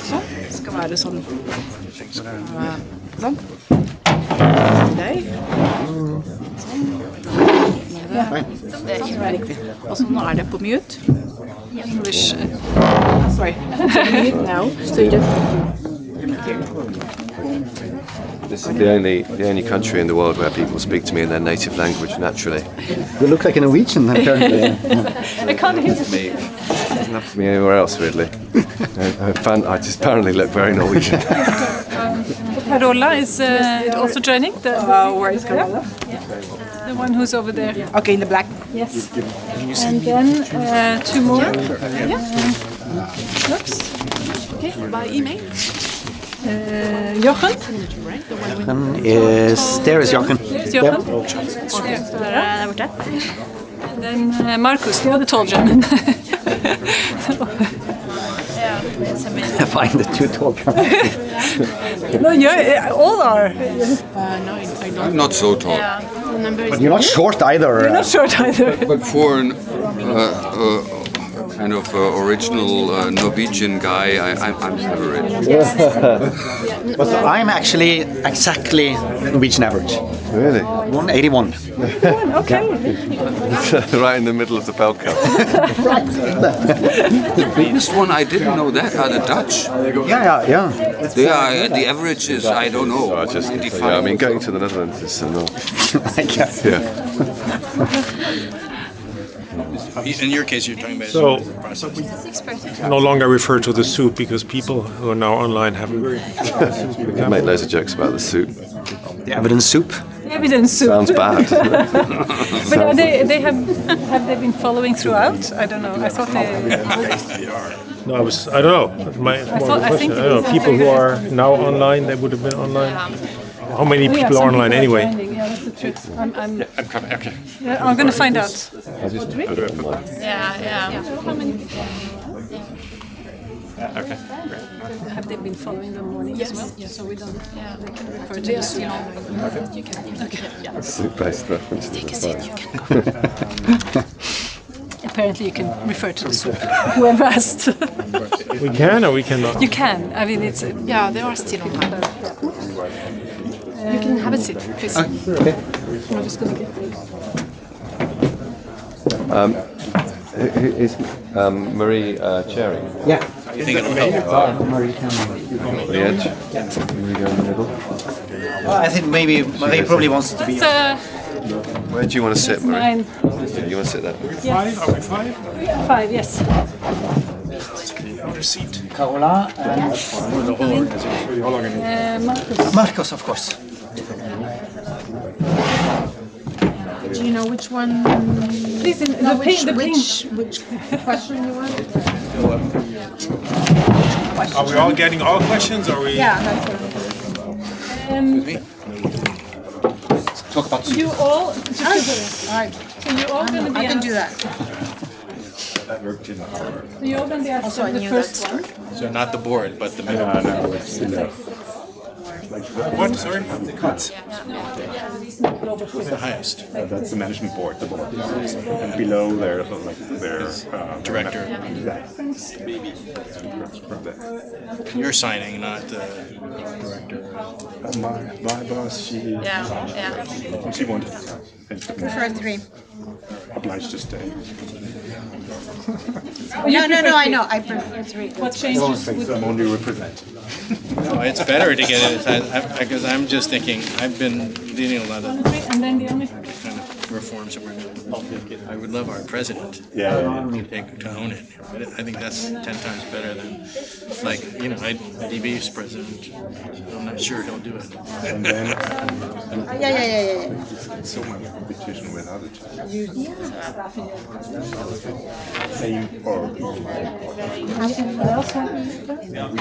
[SPEAKER 3] Sånn. Det skal være sånn. Sånn. Deg. Sånn. Det er ikke riktig. Og så nå er det på mute. English. Sorry. Mute now. So you just...
[SPEAKER 8] This is the only country in the world where people speak to me in their native language naturally.
[SPEAKER 1] You look like a Norwegian apparently.
[SPEAKER 4] I can't hear
[SPEAKER 8] Me, it doesn't happen to me anywhere else really. I just apparently look very Norwegian.
[SPEAKER 4] Carola is also joining.
[SPEAKER 3] Where is Carola?
[SPEAKER 4] The one who's over there.
[SPEAKER 3] Okay, in the black.
[SPEAKER 4] Yes. And then 2 more. Yeah. Oops.
[SPEAKER 3] Okay, by email.
[SPEAKER 4] Jochen?
[SPEAKER 1] There is Jochen.
[SPEAKER 4] There's Jochen.
[SPEAKER 10] Der borte.
[SPEAKER 4] And then Marcus, the other tall German.
[SPEAKER 1] Find the two tall Germans.
[SPEAKER 4] No, yeah, all are.
[SPEAKER 5] I'm not so tall.
[SPEAKER 1] But you're not short either.
[SPEAKER 4] You're not short either.
[SPEAKER 5] But for an kind of original Norwegian guy, I'm average.
[SPEAKER 1] But I'm actually exactly Norwegian average.
[SPEAKER 8] Really?
[SPEAKER 1] 181.
[SPEAKER 4] Okay.
[SPEAKER 8] Right in the middle of the bell curve.
[SPEAKER 5] The biggest one, I didn't know that, are the Dutch.
[SPEAKER 1] Yeah.
[SPEAKER 5] They are, the average is, I don't know,
[SPEAKER 8] I just,
[SPEAKER 5] 185.
[SPEAKER 8] yeah, I mean, going to the Netherlands is enough.
[SPEAKER 1] I guess.
[SPEAKER 8] Yeah.
[SPEAKER 9] In your case, you're talking about
[SPEAKER 11] So-
[SPEAKER 9] the process.
[SPEAKER 11] No longer refer to the soup because people who are now online haven't.
[SPEAKER 8] We make loads of jokes about the soup.
[SPEAKER 1] The evidence soup.
[SPEAKER 4] Evidence soup.
[SPEAKER 8] Sounds bad.
[SPEAKER 4] But are they have they been following throughout? I don't know. I thought they.
[SPEAKER 11] No, I don't know. My more
[SPEAKER 4] thought-
[SPEAKER 11] the
[SPEAKER 4] I
[SPEAKER 11] question.
[SPEAKER 4] think
[SPEAKER 11] I don't know. People who are now online, they would have been online. How many
[SPEAKER 4] Oh, yeah,
[SPEAKER 11] people are
[SPEAKER 4] some
[SPEAKER 11] online
[SPEAKER 4] people are
[SPEAKER 11] anyway?
[SPEAKER 4] joining. Yeah, that's the truth. I'm
[SPEAKER 11] Okay.
[SPEAKER 4] yeah, I'm going to find out.
[SPEAKER 8] I just put it online.
[SPEAKER 4] How many people
[SPEAKER 11] Okay.
[SPEAKER 4] have they been following the morning as well? So we don't. Yeah, they can refer to this.
[SPEAKER 8] Soup-based reference. Take a seat.
[SPEAKER 4] Apparently, you can refer to the soup. Whoever asked.
[SPEAKER 11] We can or we cannot.
[SPEAKER 4] You can. I mean, it's.
[SPEAKER 3] Yeah, they are still online. You can have a seat, please.
[SPEAKER 4] I'm just going to get this.
[SPEAKER 8] Is Marie chairing?
[SPEAKER 1] Yeah.
[SPEAKER 9] You think it'll help?
[SPEAKER 8] The edge? Marie go in the middle?
[SPEAKER 1] I think maybe Marie probably wants to be.
[SPEAKER 4] It's
[SPEAKER 8] Where do you want to sit, Marie?
[SPEAKER 4] mine.
[SPEAKER 8] You want to sit there?
[SPEAKER 11] Five? Are we five?
[SPEAKER 4] 5, yes.
[SPEAKER 11] Another seat.
[SPEAKER 1] Carola and
[SPEAKER 4] Marcus.
[SPEAKER 1] Marcos, of course.
[SPEAKER 10] Do you know which one?
[SPEAKER 4] Please, the ping.
[SPEAKER 10] Which question you want?
[SPEAKER 11] Are we all getting all questions? Or are we?
[SPEAKER 10] Yeah, that's what.
[SPEAKER 1] Talk about
[SPEAKER 4] You all.
[SPEAKER 10] All right,
[SPEAKER 4] So you all going to be.
[SPEAKER 10] I can do that.
[SPEAKER 4] So you all going to be
[SPEAKER 10] Also, I
[SPEAKER 4] asking the
[SPEAKER 10] knew
[SPEAKER 4] first
[SPEAKER 10] that.
[SPEAKER 4] one.
[SPEAKER 9] So not the board, but the middle.
[SPEAKER 11] What? Sorry.
[SPEAKER 9] Who's the highest?
[SPEAKER 12] That's the management board, the board. And below there, like their
[SPEAKER 9] Director. You're signing, not the director.
[SPEAKER 12] My boss, she wanted to sign.
[SPEAKER 10] Prefer 3.
[SPEAKER 12] Obliged to stay.
[SPEAKER 10] No, I know. I prefer 3.
[SPEAKER 4] What changes would
[SPEAKER 12] I'm only representing.
[SPEAKER 9] No, it's better to get it because I'm just thinking I've been leading a lot of
[SPEAKER 4] and then the only.
[SPEAKER 9] kind of reforms that we're doing. I would love our president
[SPEAKER 12] Yeah.
[SPEAKER 9] to own it. I think that's 10 times better than like DB's president. I'm not sure he'll do it.
[SPEAKER 12] And then
[SPEAKER 10] Yeah.
[SPEAKER 12] so much competition with other two. Same or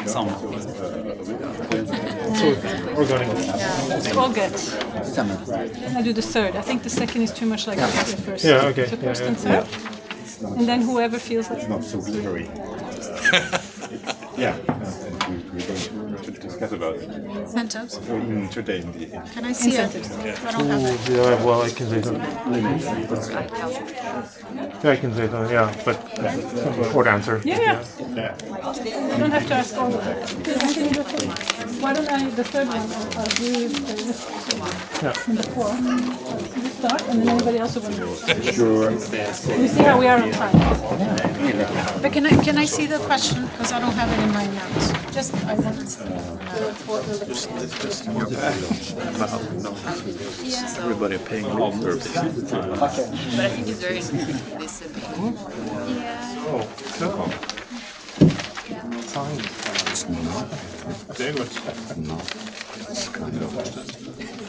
[SPEAKER 1] some.
[SPEAKER 4] It's all good. I do the third. I think the second is too much like the first.
[SPEAKER 11] Yeah, okay.
[SPEAKER 4] So first
[SPEAKER 11] Yeah,
[SPEAKER 4] and third. And then whoever feels like.
[SPEAKER 12] not so glittery. Yeah. We're going to discuss about it
[SPEAKER 10] Incentives.
[SPEAKER 12] today in the
[SPEAKER 10] Can I see it? I don't have it.
[SPEAKER 11] Yeah, well, I can say something. Yeah, I can say something, yeah, but short answer.
[SPEAKER 4] Yeah. You don't have to ask all of them. Why don't I, the third one, I'll do number 4. You start, and then anybody else will know.
[SPEAKER 12] Sure.
[SPEAKER 4] You see how we are on time.
[SPEAKER 10] But can I see the question? Because I don't have it in my notes. Just, I want to see it.
[SPEAKER 8] Everybody paying lip service.
[SPEAKER 3] But I think it's very visible.
[SPEAKER 5] It's kind of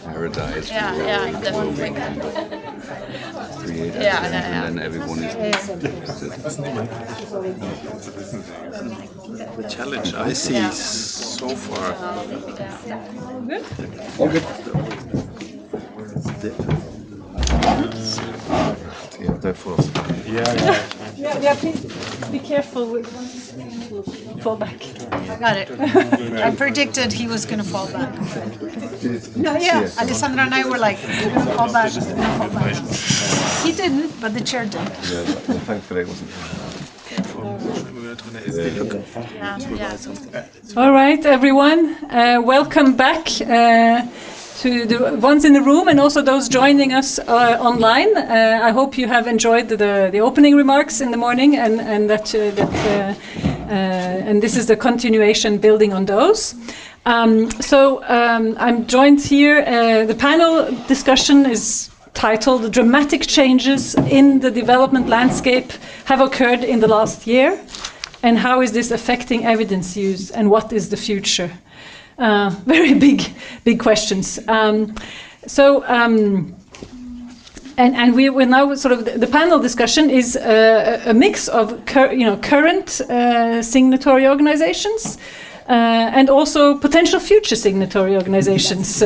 [SPEAKER 5] paradise
[SPEAKER 3] Definitely.
[SPEAKER 5] created,
[SPEAKER 3] Yeah.
[SPEAKER 5] and then everyone is.
[SPEAKER 8] The challenge I see so far.
[SPEAKER 4] Good.
[SPEAKER 8] All good. Yeah, they're full of stuff.
[SPEAKER 4] Yeah, please be careful with fall back.
[SPEAKER 10] I got it. I predicted he was going to fall back. No, yeah. Alessandra and I were like, you're going to fall back, you're going to fall back. He didn't, but the chair did.
[SPEAKER 8] Yeah, thankfully it wasn't.
[SPEAKER 4] All right, everyone, welcome back to the ones in the room and also those joining us online. I hope you have enjoyed the opening remarks in the morning, and and this is the continuation building on those. I'm joined here. The panel discussion is titled "Dramatic Changes in the Development Landscape Have Occurred in the Last Year, and How is this affecting evidence use, and what is the future?" Very big questions. And we're now sort of the panel discussion is a mix of current signatory organizations and also potential future signatory organizations.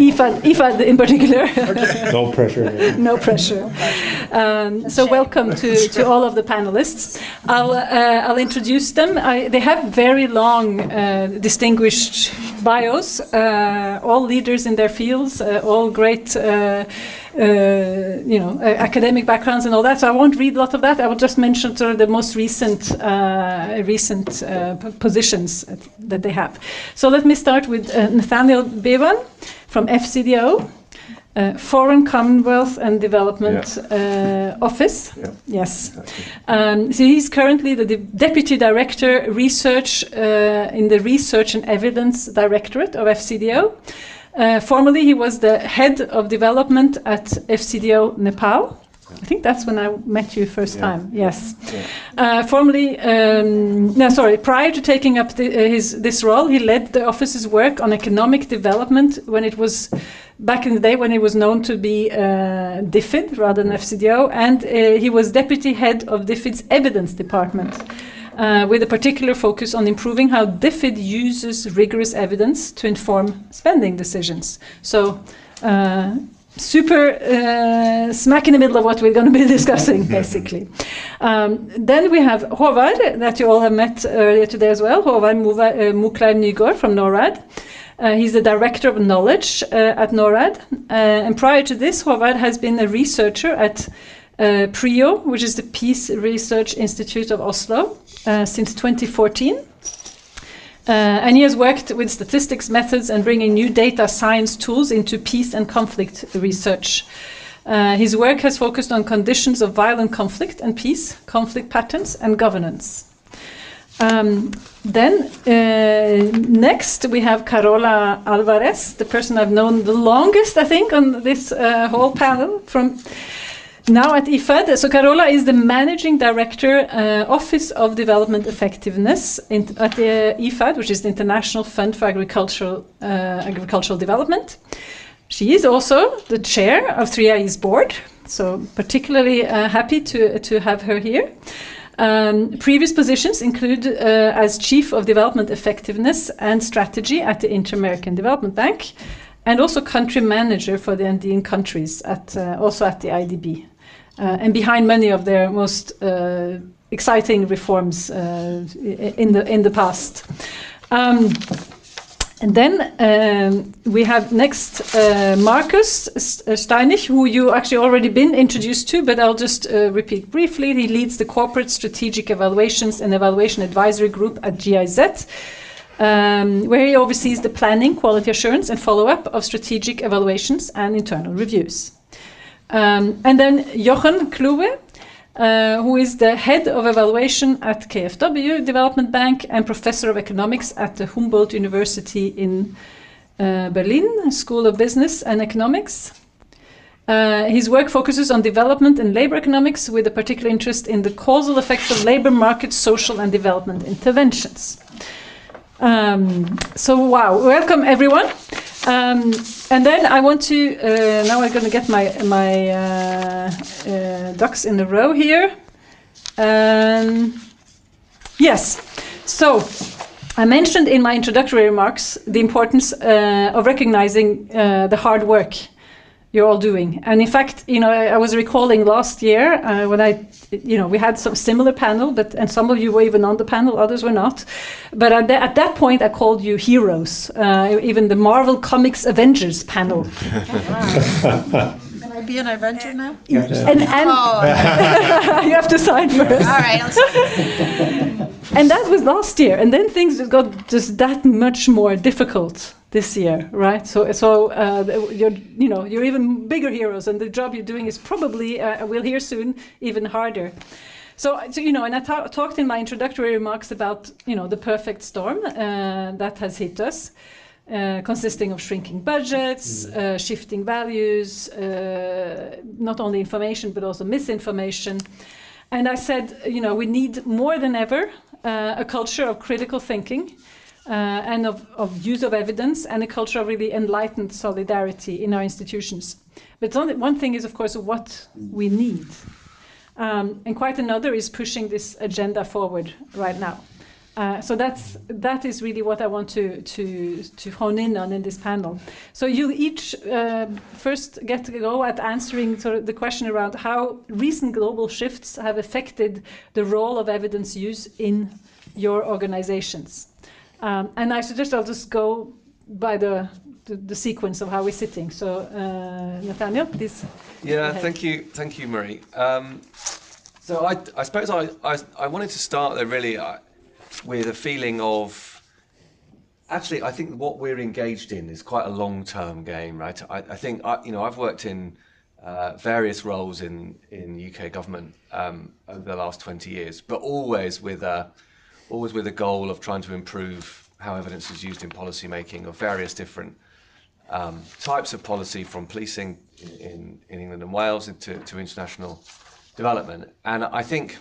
[SPEAKER 4] IFAD in particular.
[SPEAKER 11] No pressure.
[SPEAKER 4] No pressure. So welcome to all of the panelists. I'll introduce them. They have very long, distinguished bios, all leaders in their fields, all great academic backgrounds and all that. So I won't read a lot of that. I will just mention sort of the most recent positions that they have. So let me start with Nathaniel Bevan from FCDO, Foreign Commonwealth and Development Office. Yeah. Yes. So he's currently the Deputy Director Research in the Research and Evidence Directorate of FCDO. Formerly, he was the head of development at FCDO Nepal. I think that's when I met you first time. Yes. Yeah. Prior to taking up this role, he led the office's work on economic development when it was back in the day when it was known to be DFID rather than FCDO, and he was deputy head of DFID's evidence department. With a particular focus on improving how DFID uses rigorous evidence to inform spending decisions. So, super smack in the middle of what we're going to be discussing, basically. Then we have Håvard, that you all have met earlier today as well, Håvard Muklar Nygård from Norad. He's the Director of Knowledge at Norad. And prior to this, Håvard has been a researcher at PRIO, which is the Peace Research Institute of Oslo, since 2014. And he has worked with statistics methods and bringing new data science tools into peace and conflict research. His work has focused on conditions of violent conflict and peace, conflict patterns, and governance. Next we have Carola Alvarez, the person I've known the longest, I think, on this whole panel, from now at IFAD. So Carola is the Managing Director, Office of Development Effectiveness at the IFAD, which is the International Fund for Agricultural Development. She is also the chair of 3IE's board, so particularly happy to have her here. Previous positions include as Chief of Development Effectiveness and Strategy at the Inter-American Development Bank, and also Country Manager for the Andean countries also at the IDB. And behind many of their most exciting reforms in the past. And then we have next Markus Steinich, who you actually already been introduced to, but I'll just repeat briefly. He leads the Corporate Strategic Evaluations and Evaluation Advisory Group at GIZ, where he oversees the planning, quality assurance, and follow-up of strategic evaluations and internal reviews. And then Jochen Kluwe, who is the head of evaluation at KfW Development Bank and professor of economics at the Humboldt University in Berlin, School of Business and Economics. His work focuses on development and labor economics with a particular interest in the causal effects of labor market, social and development interventions. So wow, welcome everyone. And then I want to, now I'm going to get my ducks in a row here. Yes, so I mentioned in my introductory remarks the importance of recognizing the hard work you're all doing. And in fact, I was recalling last year when we had some similar panel, and some of you were even on the panel, others were not. But at that point, I called you heroes, even the Marvel Comics Avengers panel.
[SPEAKER 10] Can I be an Avenger now?
[SPEAKER 4] And you have to sign first.
[SPEAKER 10] All right, I'll sign.
[SPEAKER 4] And that was last year, and then things got just that much more difficult this year, right? So you're even bigger heroes, and the job you're doing is probably, we'll hear soon, even harder. So and I talked in my introductory remarks about the perfect storm that has hit us, consisting of shrinking budgets, shifting values, not only information but also misinformation. And I said, we need more than ever a culture of critical thinking and of use of evidence, and a culture of really enlightened solidarity in our institutions. But one thing is, of course, what we need. And quite another is pushing this agenda forward right now. So that is really what I want to hone in on in this panel. So you each first get to go at answering sort of the question around how recent global shifts have affected the role of evidence use in your organizations. And I suggest I'll just go by the sequence of how we're sitting. So Nathaniel, please.
[SPEAKER 8] Yeah, thank you, Marie. So I suppose I wanted to start there really with a feeling of, actually, I think what we're engaged in is quite a long-term game, right? I think I've worked in various roles in UK government over the last 20 years, but always with a goal of trying to improve how evidence is used in policy making of various different types of policy, from policing in England and Wales to international development. And I think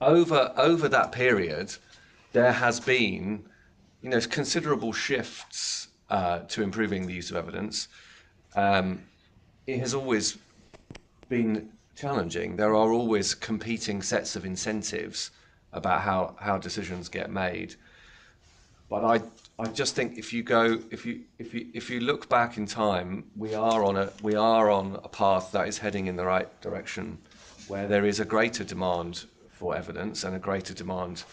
[SPEAKER 8] over that period, there has been, considerable shifts to improving the use of evidence. It has always been challenging. There are always competing sets of incentives about how decisions get made. But I just think if you look back in time, we are on a path that is heading in the right direction, where there is a greater demand for evidence and a greater demand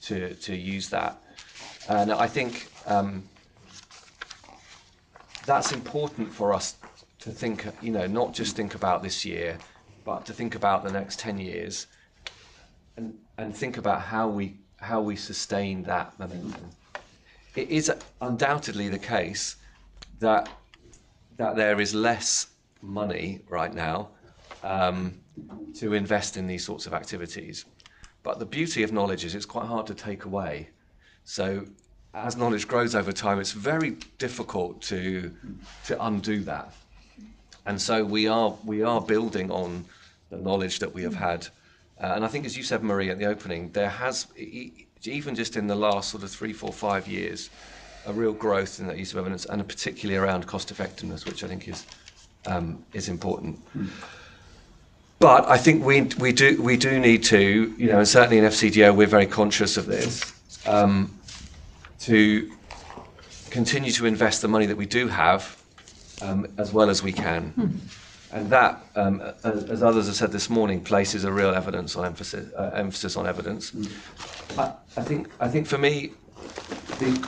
[SPEAKER 8] to use that. And I think that's important for us to think, not just think about this year, but to think about the next 10 years and think about how we sustain that momentum. It is undoubtedly the case that there is less money right now to invest in these sorts of activities. But the beauty of knowledge is it's quite hard to take away. So as knowledge grows over time, it's very difficult to undo that. And so we are building on the knowledge that we have had. And I think, as you said, Marie, at the opening, there has, even just in the last sort of 3, 4, 5 years, a real growth in that use of evidence, and particularly around cost effectiveness, which I think is important. But I think we do need to, and certainly in FCDO we're very conscious of this, to continue to invest the money that we do have as well as we can. And that, as others have said this morning, places a real emphasis on evidence. I think for me,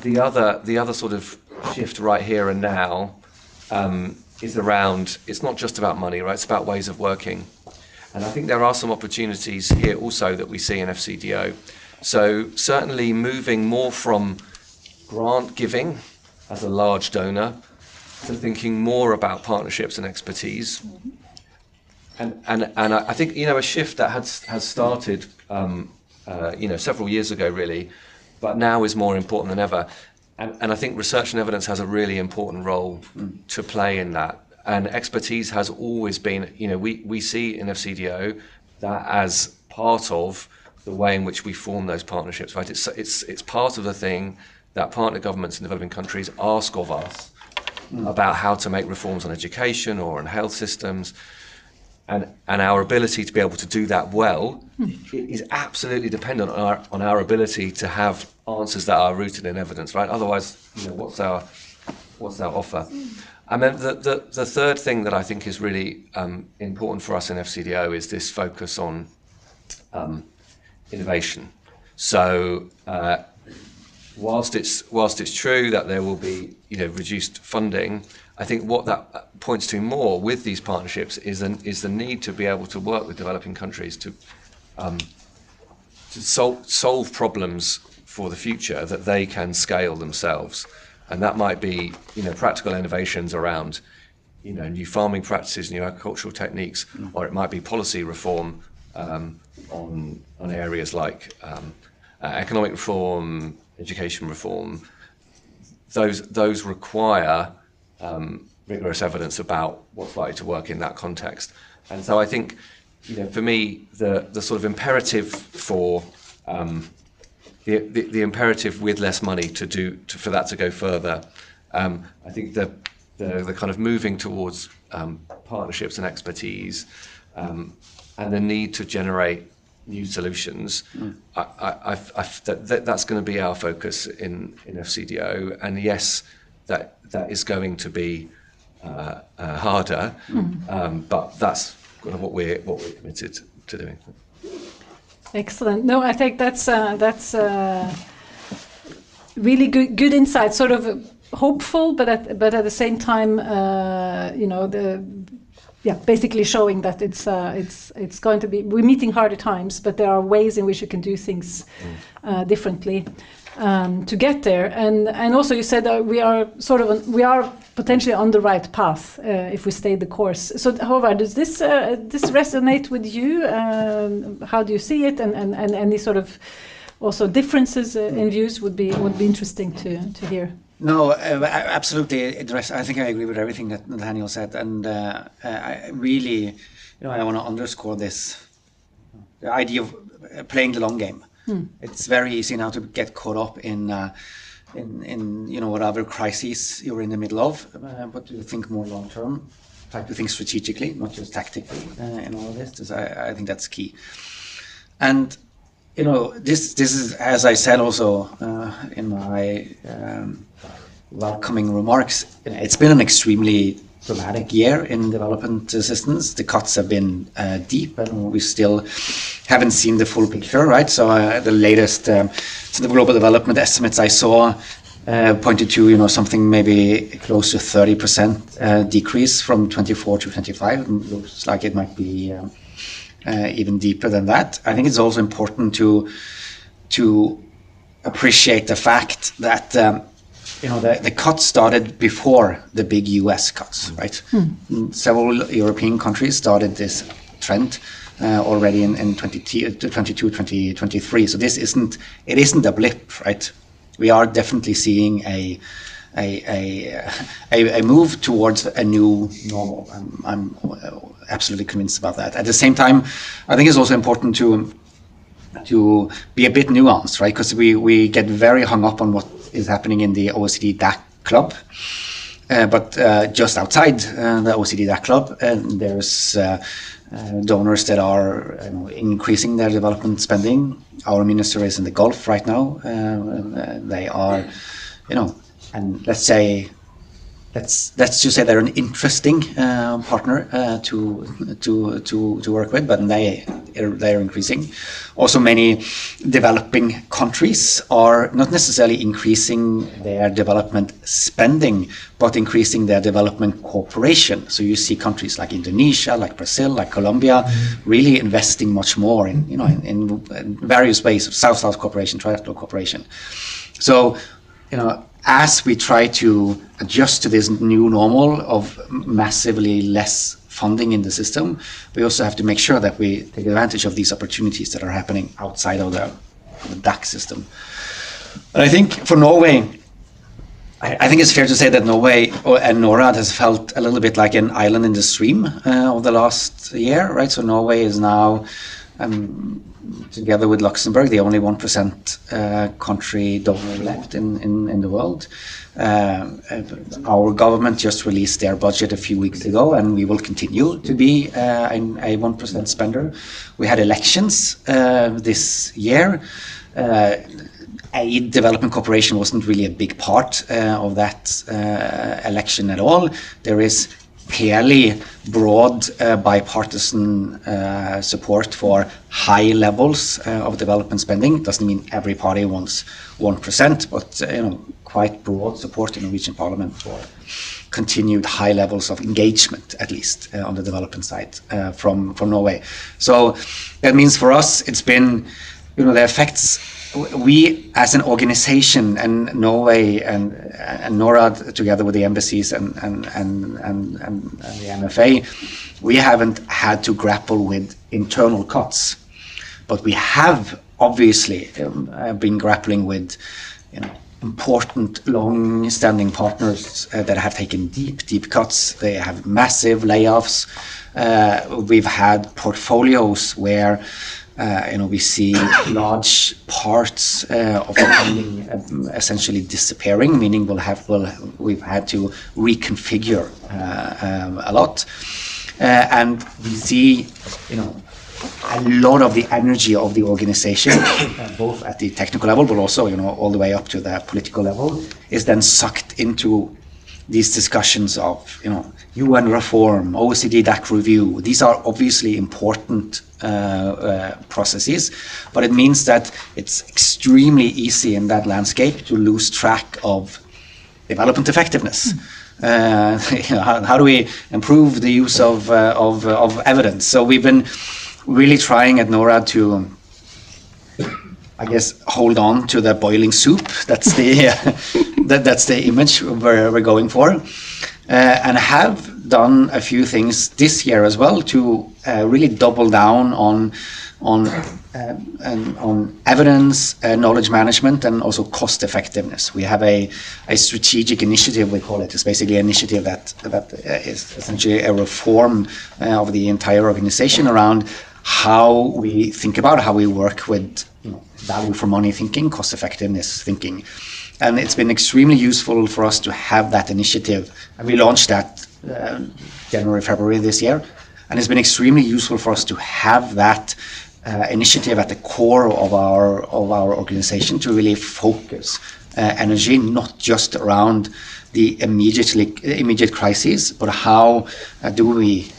[SPEAKER 8] the other sort of shift right here and now is around, it's not just about money, right? It's about ways of working. And I think there are some opportunities here also that we see in FCDO. So certainly moving more from grant giving as a large donor to thinking more about partnerships and expertise. And I think, a shift that has started, several years ago really, but now is more important than ever. And I think research and evidence has a really important role to play in that. And expertise has always been, we see in FCDO that as part of the way in which we form those partnerships, right? It's part of the thing that partner governments in developing countries ask of us about how to make reforms on education or on health systems. and our ability to be able to do that well is absolutely dependent on our ability to have answers that are rooted in evidence, right? Otherwise, what's our offer? And then the third thing that I think is really important for us in FCDO is this focus on innovation. So whilst it's true that there will be reduced funding, I think what that points to more with these partnerships is the need to be able to work with developing countries to solve problems for the future that they can scale themselves, and that might be practical innovations around new farming practices, new agricultural techniques, or it might be policy reform on areas like economic reform, education reform. Those require rigorous evidence about what's likely to work in that context. And so I think, for me, the sort of imperative for the imperative with less money for that to go further. I think the kind of moving towards partnerships and expertise, and the need to generate new solutions. That's going to be our focus in FCDO, and yes, that is going to be harder, but that's kind of what we're committed to doing.
[SPEAKER 4] Excellent. No, I think that's really good insight. Sort of hopeful, but at the same time, basically showing that it's going to be, we're meeting harder times, but there are ways in which you can do things differently to get there. And also you said that we are potentially on the right path if we stay the course. So Håvard, does this resonate with you? How do you see it? And any sort of also differences in views would be interesting to hear.
[SPEAKER 1] No, absolutely. I think I agree with everything that Nathaniel said, and I really, I want to underscore this, the idea of playing the long game. It's very easy now to get caught up in whatever crises you're in the middle of, but to think more long term, try to think strategically, not just tactically in all of this. I think that's key. And this is, as I said also in my welcoming remarks, it's been an extremely dramatic year in development assistance. The cuts have been deep, and we still haven't seen the full picture, right? So the latest the global development estimates I saw pointed to something maybe close to 30% decrease from 24 to 25. It looks like it might be even deeper than that. I think it's also important to appreciate the fact that the cuts started before the big US cuts, right? Several European countries started this trend already in 2023. So it isn't a blip, right? We are definitely seeing a move towards a new normal. I'm absolutely convinced about that. At the same time, I think it's also important to be a bit nuanced, right? Because we get very hung up on what is happening in the OECD DAC club, but just outside the OECD DAC club, there's donors that are increasing their development spending. Our minister is in the Gulf right now. They are, and let's just say they're an interesting partner to work with, but they're increasing. Also, many developing countries are not necessarily increasing their development spending, but increasing their development cooperation. So you see countries like Indonesia, like Brazil, like Colombia, really investing much more in various ways of South-South cooperation, trilateral cooperation. So, as we try to adjust to this new normal of massively less funding in the system, we also have to make sure that we take advantage of these opportunities that are happening outside of the DAC system. And I think for Norway, I think it's fair to say that Norway and Norad has felt a little bit like an island in the stream of the last year, right? So Norway is now together with Luxembourg, the only 1% country donor left in the world. Our government just released their budget a few weeks ago, and we will continue to be a 1% spender. We had elections this year. Aid development cooperation wasn't really a big part of that election at all. There is clearly broad bipartisan support for high levels of development spending. Doesn't mean every party wants 1%, but quite broad support in the Norwegian Parliament for continued high levels of engagement, at least on the development side from Norway. So that means for us, it's been the effects. We, as an organization, and Norway and Norad, together with the embassies and the MFA, we haven't had to grapple with internal cuts, but we have obviously been grappling with, important, long-standing partners that have taken deep cuts. They have massive layoffs. We've had portfolios where we see large parts of the funding essentially disappearing, meaning we've had to reconfigure a lot, and we see a lot of the energy of the organization, both at the technical level, but also all the way up to the political level, is then sucked into these discussions of UN reform, OECD DAC review. These are obviously important processes, but it means that it's extremely easy in that landscape to lose track of development effectiveness. How do we improve the use of evidence? So we've been really trying at Norad to, I guess, hold on to the boiling soup. That's the that's the image we're going for, and have done a few things this year as well to really double down on evidence, knowledge management, and also cost effectiveness. We have a strategic initiative, we call it. It's basically an initiative that is essentially a reform of the entire organization around how we think about, how we work with value for money thinking, cost effectiveness thinking. And it's been extremely useful for us to have that initiative. And we launched that January, February this year. And it's been extremely useful for us to have that initiative at the core of our organization to really focus energy, not just around the immediate crises, but how do we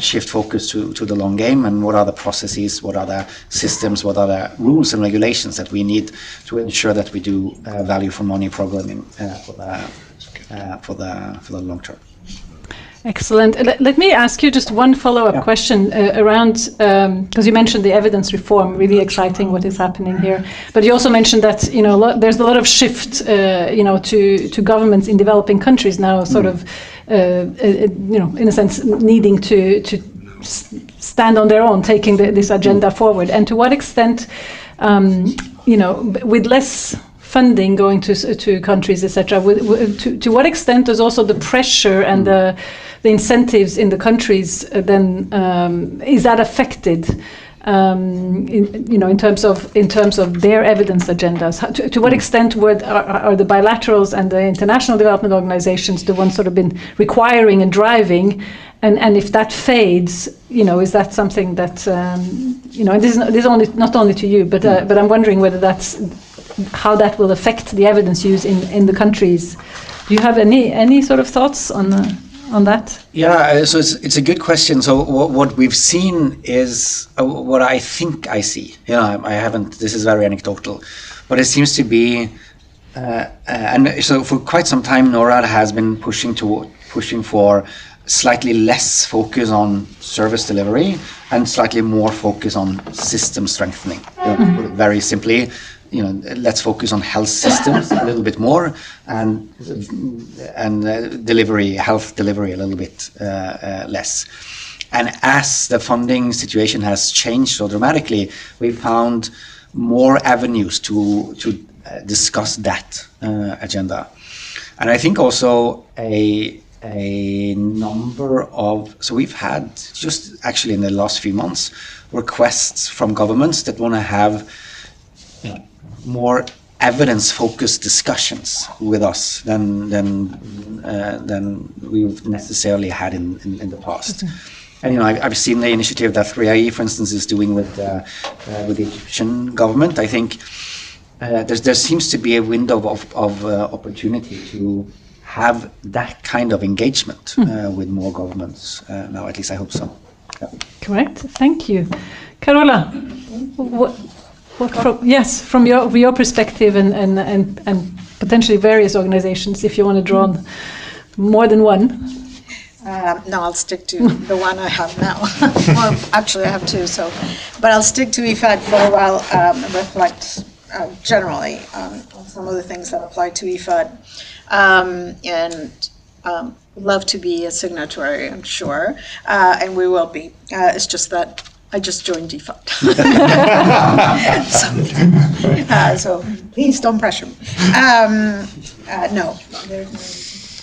[SPEAKER 1] shift focus to the long game, and what are the processes, what are the systems, what are the rules and regulations that we need to ensure that we do value for money programming for the long term.
[SPEAKER 4] Excellent. Let me ask you just one follow-up question around, because you mentioned the evidence reform, really exciting what is happening here. But you also mentioned that there's a lot of shift to governments in developing countries now, sort of in a sense needing to stand on their own, taking this agenda forward. And to what extent, with less funding going to countries, etc. To what extent does also the pressure and the incentives in the countries then is that affected? In terms of their evidence agendas, to what extent are the bilaterals and the international development organizations the ones sort of been requiring and driving? And if that fades, is that something that and this is not only to you, but I'm wondering whether that's how that will affect the evidence use in the countries. Do you have any sort of thoughts on that?
[SPEAKER 1] Yeah, so it's a good question. So what we've seen is what I think I see. I haven't. This is very anecdotal, but it seems to be. And so for quite some time, NORAD has been pushing for slightly less focus on service delivery and slightly more focus on system strengthening. Very simply, let's focus on health systems a little bit more, and health delivery a little bit less. And as the funding situation has changed so dramatically, we found more avenues to discuss that agenda. And I think also a number of, so we've had just actually in the last few months requests from governments that want to have more evidence-focused discussions with us than we've necessarily had in the past. And I've seen the initiative that 3IE, for instance, is doing with the Egyptian government. I think there seems to be a window of opportunity to have that kind of engagement with more governments. Now, at least I hope so. Yeah.
[SPEAKER 4] Correct. Thank you, Carola. From your perspective and potentially various organizations, if you want to draw on more than one.
[SPEAKER 10] No, I'll stick to the one I have now. Well, actually, I have two. But I'll stick to IFAD for a while. Reflect generally on some of the things that apply to IFAD, and love to be a signatory, I'm sure, and we will be. It's just that I just joined IFAD. So please don't pressure me. No, there's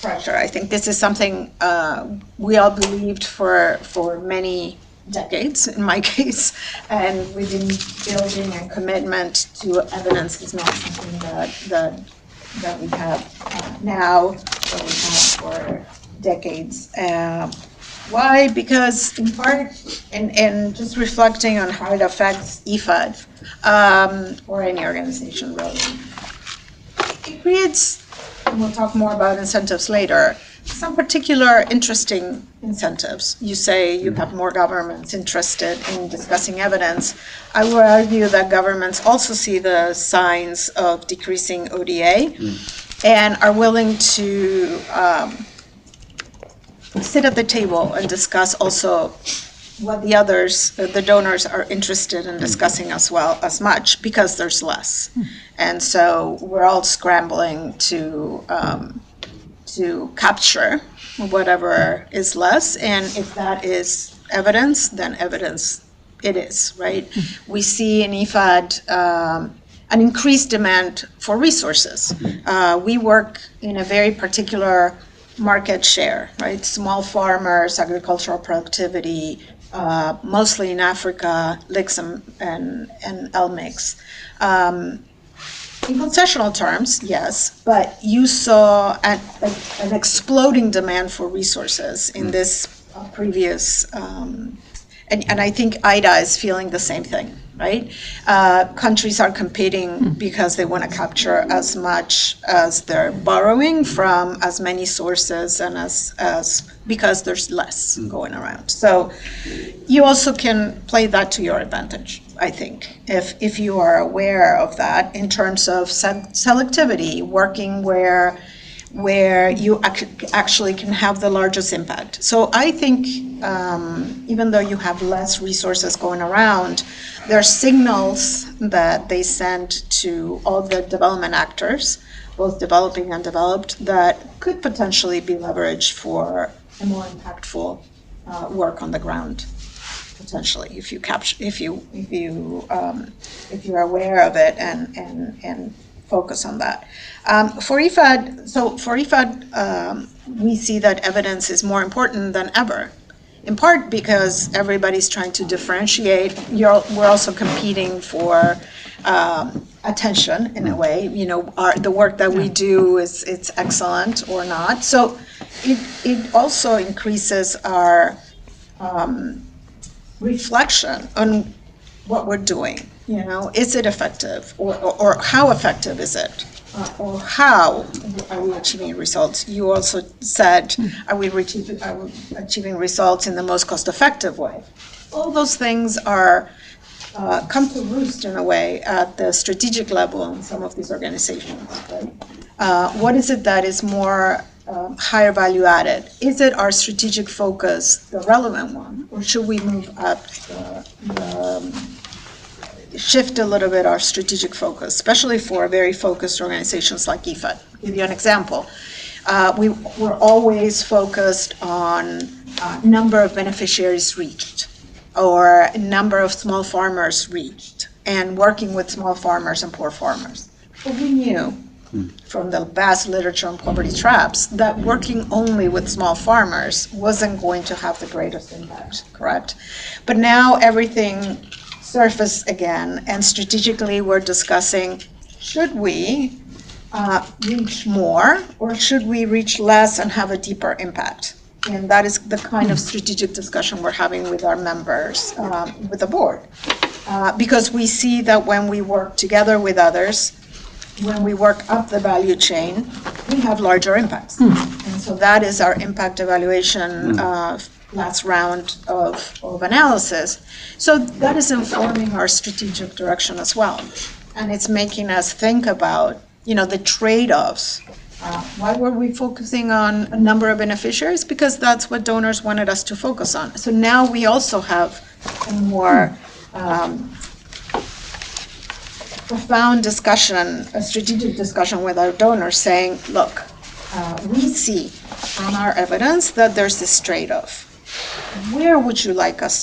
[SPEAKER 10] no pressure. I think this is something we all believed for many decades, in my case, and we've been building a commitment to evidence is not something that we have now, that we have for decades. Why? Because in part, and just reflecting on how it affects IFAD, or any organization really, it creates, and we'll talk more about incentives later, some particular interesting incentives. You say you have more governments interested in discussing evidence. I would argue that governments also see the signs of decreasing ODA and are willing to sit at the table and discuss also what the others, the donors, are interested in discussing as well as much, because there's less. And so we're all scrambling to capture whatever is less, and if that is evidence, then evidence it is, right? We see in IFAD an increased demand for resources. We work in a very particular market share, right? Small farmers, agricultural productivity, mostly in Africa, Lixum and LMIX. In concessional terms, yes, but you saw an exploding demand for resources in this previous, and I think IDA is feeling the same thing, right? Countries are competing because they want to capture as much as they're borrowing from as many sources, and as because there's less going around. So you also can play that to your advantage, I think, if you are aware of that in terms of selectivity, working where you actually can have the largest impact. So I think even though you have less resources going around, there are signals that they send to all the development actors, both developing and developed, that could potentially be leveraged for a more impactful work on the ground. Potentially, if you capture, if you're aware of it and focus on that. For IFAD, we see that evidence is more important than ever. In part because everybody's trying to differentiate. We're also competing for attention in a way. You know, the work that we do it's excellent or not. So it also increases our reflection on what we're doing. You know, is it effective, or how effective is it, or how are we achieving results? You also said, are we achieving results in the most cost-effective way? All those things are come to roost in a way at the strategic level in some of these organizations. Right? What is it that is more higher value added? Is it our strategic focus, the relevant one, or should we move up shift a little bit our strategic focus, especially for very focused organizations like IFAD? I'll give you an example. We're always focused on number of beneficiaries reached, or number of small farmers reached, and working with small farmers and poor farmers. But we knew from the vast literature on poverty traps that working only with small farmers wasn't going to have the greatest impact, correct? But now everything surfaced again, and strategically we're discussing, should we reach more, or should we reach less and have a deeper impact? And that is the kind of strategic discussion we're having with our members, with the board. Because we see that when we work together with others, when we work up the value chain, we have larger impacts. And so that is our impact evaluation last round of analysis. So that is informing our strategic direction as well. And it's making us think about, the trade-offs. Why were we focusing on a number of beneficiaries? Because that's what donors wanted us to focus on. So now we also have a more profound discussion, a strategic discussion with our donors saying, look, we see from our evidence that there's this trade-off. Where would you like us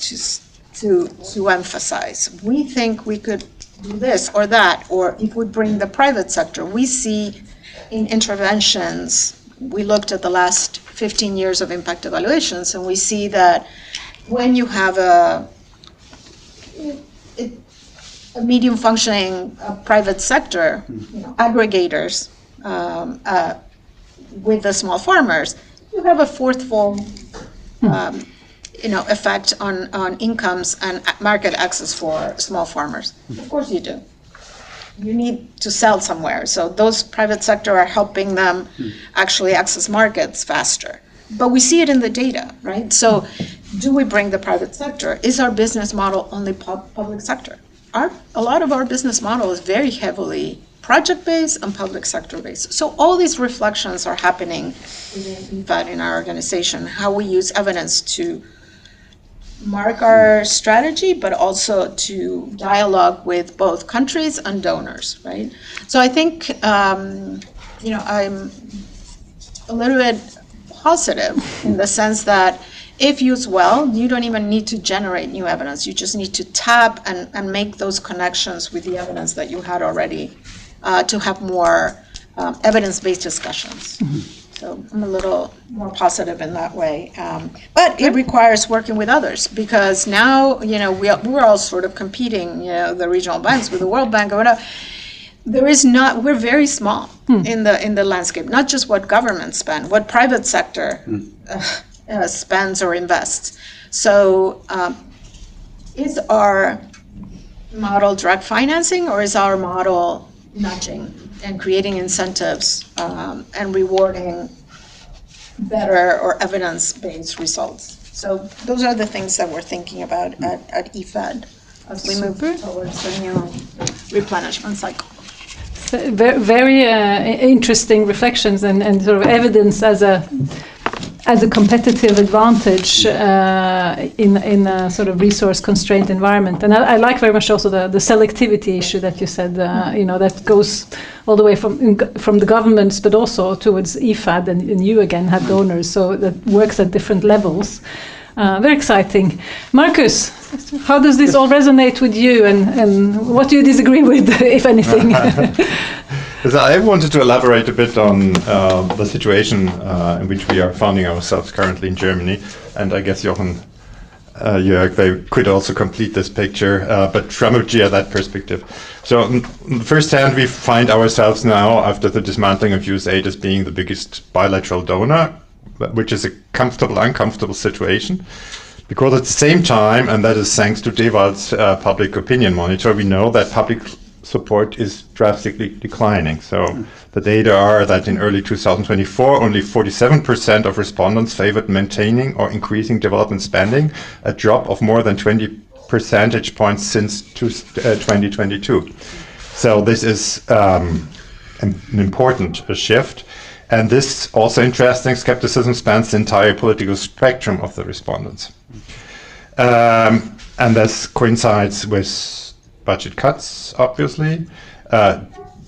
[SPEAKER 10] to emphasize? We think we could do this or that, or it would bring the private sector. We see in interventions, we looked at the last 15 years of impact evaluations, and we see that when you have a medium functioning private sector, aggregators with the small farmers, you have a fourfold effect on incomes and market access for small farmers. Of course you do. You need to sell somewhere. So those private sector are helping them actually access markets faster. But we see it in the data, right? So do we bring the private sector? Is our business model only public sector? A lot of our business model is very heavily project-based and public sector-based. So all these reflections are happening in our organization, how we use evidence to mark our strategy, but also to dialogue with both countries and donors, right? So I think, I'm a little bit positive in the sense that if used well, you don't even need to generate new evidence. You just need to tap and make those connections with the evidence that you had already to have more evidence-based discussions. So I'm a little more positive in that way. But it requires working with others because now, we're all sort of competing, the regional banks with the World Bank or whatever. We're very small in the landscape, not just what governments spend, what private sector spends or invests. So is our model direct financing, or is our model nudging and creating incentives and rewarding better or evidence-based results? So those are the things that we're thinking about at EFED as we move towards the new replenishment cycle.
[SPEAKER 4] Very interesting reflections and sort of evidence as a competitive advantage in a sort of resource-constrained environment. And I like very much also the selectivity issue that you said, that goes all the way from the governments, but also towards EFAD, and you again have donors, so that works at different levels. Very exciting. Marcus, how does this all resonate with you, and what do you disagree with, if anything?
[SPEAKER 7] I wanted to elaborate a bit on the situation in which we are finding ourselves currently in Germany, and I guess Jochen, Jörg, they could also complete this picture, but from a that perspective. So on the first hand, we find ourselves now, after the dismantling of USAID, as being the biggest bilateral donor, which is a comfortable, uncomfortable situation. Because at the same time, and that is thanks to Dewald's public opinion monitor, we know that public support is drastically declining. So the data are that in early 2024, only 47% of respondents favored maintaining or increasing development spending, a drop of more than 20 percentage points since 2022. So this is an important shift. And this, also interesting, skepticism spans the entire political spectrum of the respondents. And this coincides with budget cuts, obviously,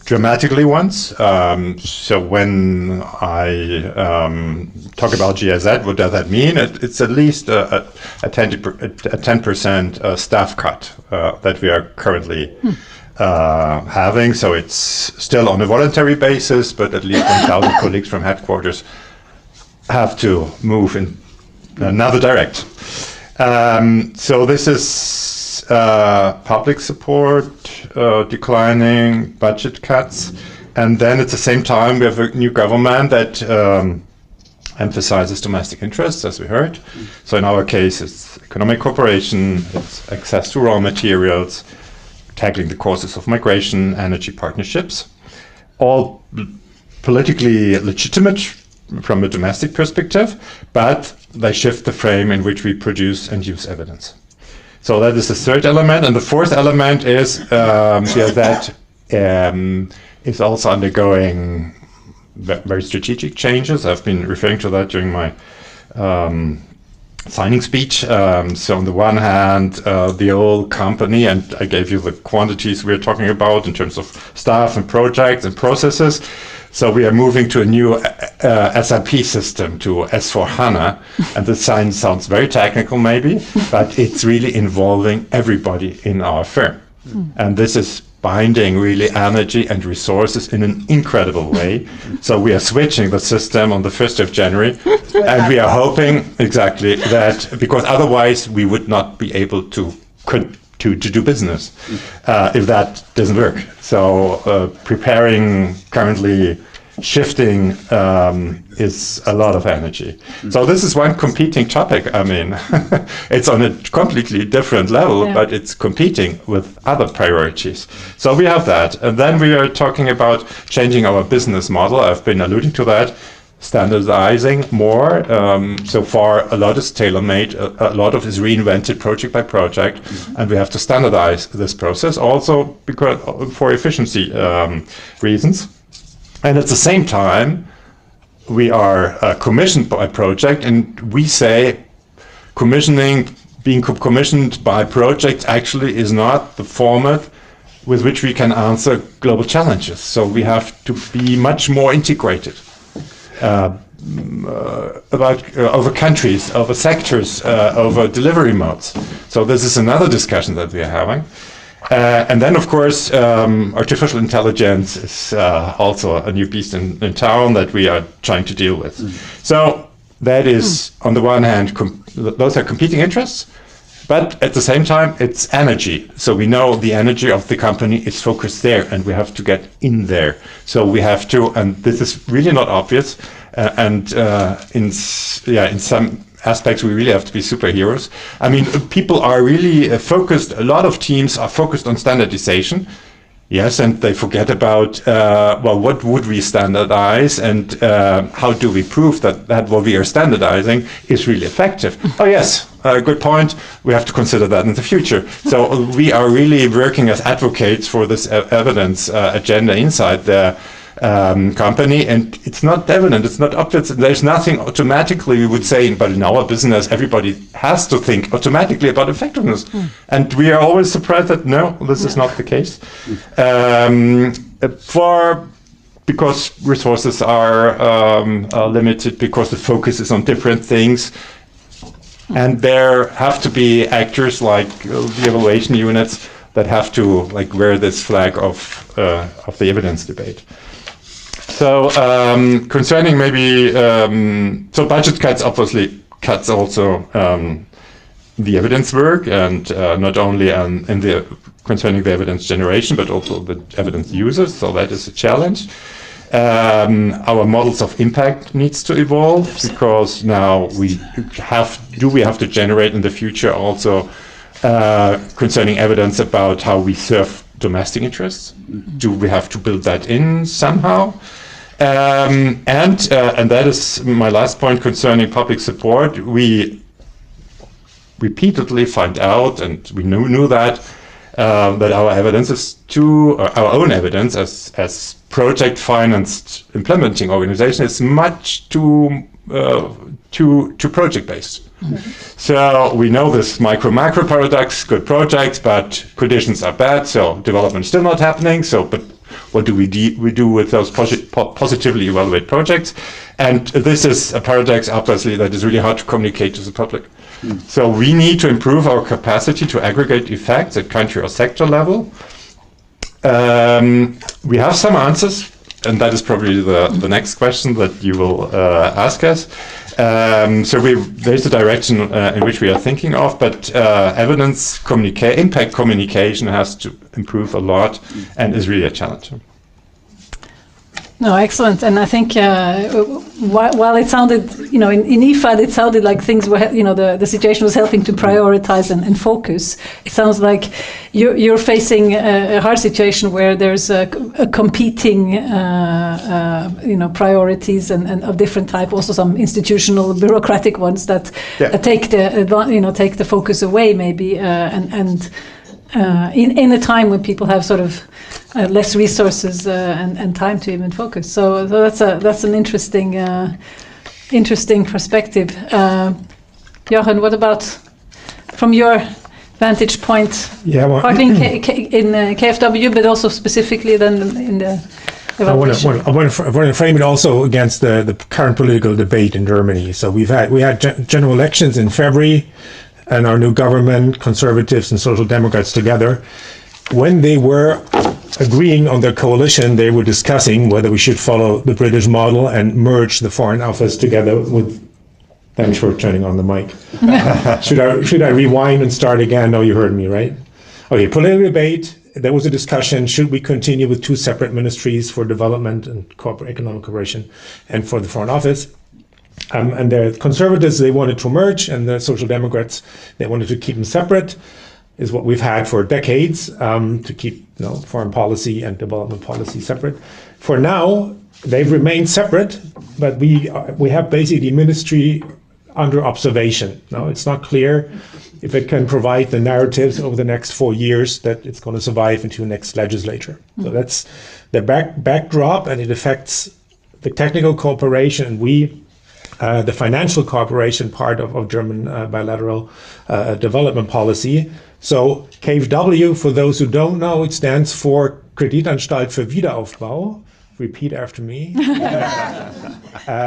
[SPEAKER 7] dramatically ones. So when I talk about GIZ, what does that mean? It's at least a 10% staff cut that we are currently having. So it's still on a voluntary basis, but at least 1,000 colleagues from headquarters have to move in another direction. So this is public support, declining, budget cuts, and then at the same time we have a new government that emphasizes domestic interests, as we heard. So in our case, it's economic cooperation, it's access to raw materials, tackling the causes of migration, energy partnerships, all politically legitimate from a domestic perspective, but they shift the frame in which we produce and use evidence. So that is the third element. And the fourth element is that is also undergoing very strategic changes. I've been referring to that during my signing speech. So on the one hand, the old company, and I gave you the quantities we're talking about in terms of staff and projects and processes. So we are moving to a new SAP system, to S/4HANA, and the sign sounds very technical maybe, but it's really involving everybody in our firm. And this is binding really energy and resources in an incredible way. So we are switching the system on the 1st of January, and we are hoping exactly that, because otherwise we would not be able to do business if that doesn't work. So preparing, currently shifting is a lot of energy. So this is one competing topic. I mean, it's on a completely different level, but it's competing with other priorities. So we have that. And then we are talking about changing our business model. I've been alluding to that. Standardizing more. So far, a lot is tailor-made, a lot of is reinvented project by project, and we have to standardize this process also because for efficiency reasons. And at the same time, we are commissioned by a project, and we say being commissioned by projects actually is not the format with which we can answer global challenges. So we have to be much more integrated. Over countries, over sectors, over delivery modes. So this is another discussion that we are having. And then, of course, artificial intelligence is also a new beast in town that we are trying to deal with. So that is, on the one hand, those are competing interests, but at the same time, it's energy. So we know the energy of the company is focused there, and we have to get in there. So we have to, and this is really not obvious, and in some aspects we really have to be superheroes. I mean, people are really focused, a lot of teams are focused on standardization. Yes, and they forget about, well, what would we standardize, and how do we prove that what we are standardizing is really effective? Oh yes, good point. We have to consider that in the future. So we are really working as advocates for this evidence agenda inside the company, and it's not evident, it's not obvious. There's nothing automatically we would say, but in our business, everybody has to think automatically about effectiveness. And we are always surprised that no, this is not the case. Because resources are limited, because the focus is on different things. And there have to be actors like the evaluation units that have to wear this flag of the evidence debate. So concerning maybe, so budget cuts obviously cuts also the evidence work, and not only concerning the evidence generation, but also the evidence users. So that is a challenge. Our models of impact needs to evolve, because now we have to generate in the future also concerning evidence about how we serve domestic interests. Do we have to build that in somehow? And that is my last point concerning public support. We repeatedly find out, and we knew that our evidence is our own evidence as project-financed implementing organization is much too project-based. So we know this macro paradox: good projects, but conditions are bad, so development is still not happening. So, but what do we do with those positively evaluate projects? And this is a paradox, obviously, that is really hard to communicate to the public. So we need to improve our capacity to aggregate effects at country or sector level. We have some answers, and that is probably the next question that you will ask us. So there's a direction in which we are thinking of, but impact communication has to improve a lot and is really a challenge.
[SPEAKER 4] No, excellent. And I think while it sounded, in IFAD, it sounded like things were, the situation was helping to prioritize and focus. It sounds like you're facing a hard situation where there's a competing, priorities and of different type. Also, some institutional, bureaucratic ones that take the focus away, maybe, in a time when people have sort of less resources and time to even focus. So that's an interesting perspective. Jochen, what about from your vantage point?
[SPEAKER 11] Yeah, well,
[SPEAKER 4] partly in KfW, but also specifically then in the evaluation.
[SPEAKER 11] I want to frame it also against the current political debate in Germany. So we had general elections in February, and our new government, Conservatives and Social Democrats together, when they were agreeing on their coalition, they were discussing whether we should follow the British model and merge the Foreign Office together with. Thanks for turning on the mic. Should I rewind and start again? No, you heard me, right? Okay, political debate. There was a discussion, should we continue with two separate ministries for development and economic cooperation and for the Foreign Office? And the Conservatives, they wanted to merge, and the Social Democrats, they wanted to keep them separate, is what we've had for decades, to keep foreign policy and development policy separate. For now, they've remained separate, but we have basically ministry under observation. Now, it's not clear if it can provide the narratives over the next 4 years that it's going to survive into the next legislature. So that's the backdrop, and it affects the technical cooperation, and the financial cooperation part of German bilateral development policy. So KfW, for those who don't know, it stands for Kreditanstalt für Wiederaufbau. Repeat after me.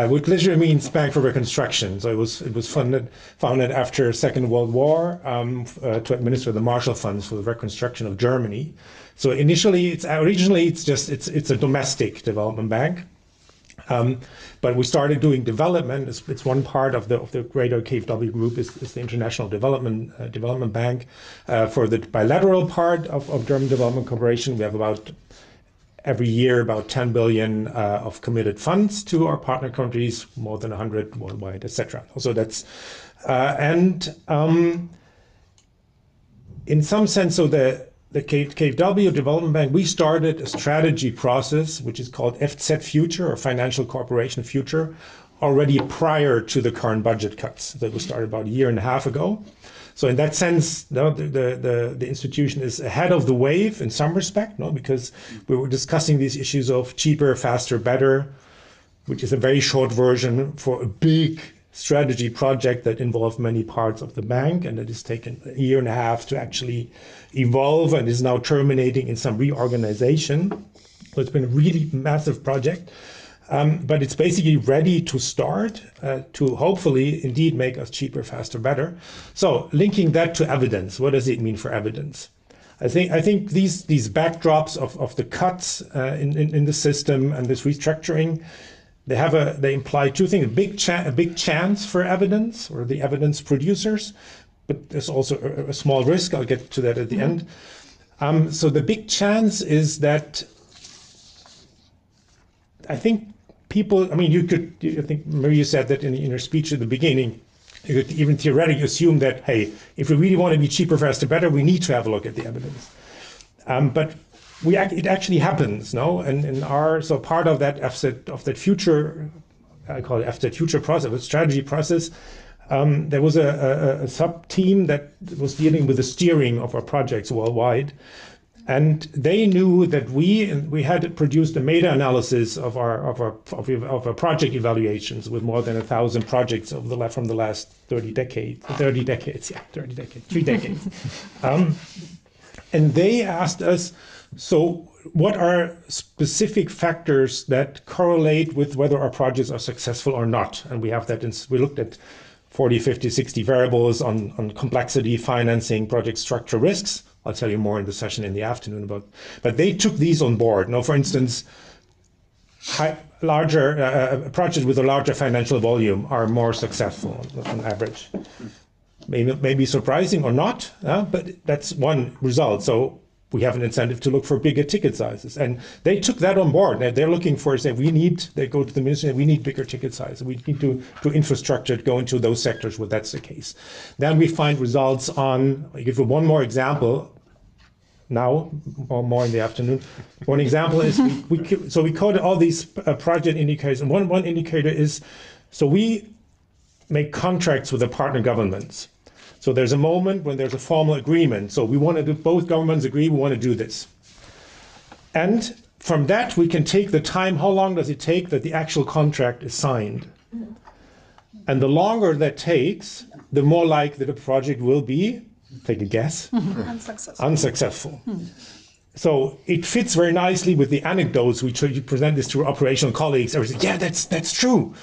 [SPEAKER 11] Which literally means Bank for Reconstruction. So it was founded after Second World War to administer the Marshall Funds for the reconstruction of Germany. So originally it's a domestic development bank. But we started doing development. It's one part of the greater KfW group is the International Development Bank. For the bilateral part of German development cooperation, we have every year about 10 billion of committed funds to our partner countries, more than 100 worldwide, etc. So that's in some sense, so the KfW Development Bank, we started a strategy process, which is called FZ Future, or Financial Cooperation Future, already prior to the current budget cuts that was started about a year and a half ago. So in that sense, the institution is ahead of the wave in some respect, because we were discussing these issues of cheaper, faster, better, which is a very short version for a big strategy project that involved many parts of the bank, and it has taken a year and a half to actually evolve and is now terminating in some reorganization. So it's been a really massive project, but it's basically ready to start to hopefully indeed make us cheaper, faster, better. So linking that to evidence, what does it mean for evidence? I think these backdrops of the cuts in the system and this restructuring, they imply two things: a big chance for evidence, or the evidence producers, but there's also a small risk. I'll get to that at the end. So the big chance is that I think people, I think Maria said that in her speech at the beginning, you could even theoretically assume that, hey, if we really want to be cheaper, faster, better, we need to have a look at the evidence. But it actually happens, no? And so part of that future, I call it FZ Future process, a strategy process, there was a sub-team that was dealing with the steering of our projects worldwide. And they knew that we had produced a meta-analysis of our project evaluations with more than 1,000 projects from the last 3 decades. And they asked us, so what are specific factors that correlate with whether our projects are successful or not? And we have that, we looked at 40, 50, 60 variables on complexity, financing, project structure, risks. I'll tell you more in the session in the afternoon about. But they took these on board. Now, for instance, larger projects with a larger financial volume are more successful on average. Maybe surprising or not, but that's one result. So we have an incentive to look for bigger ticket sizes, and they took that on board. They're looking for, say, they go to the ministry and we need bigger ticket sizes. We need to infrastructure to go into those sectors where that's the case. Then we find results on. I'll give you one more example. Now, or more in the afternoon. One example is we coded all these project indicators, and one indicator is, so we make contracts with the partner governments. So there's a moment when there's a formal agreement. So we want to do, both governments agree we want to do this. And from that we can take the time, how long does it take that the actual contract is signed? And the longer that takes, the more likely the project will be, take a guess, unsuccessful. So it fits very nicely with the anecdotes. We present this to our operational colleagues. Everybody says, yeah, that's true.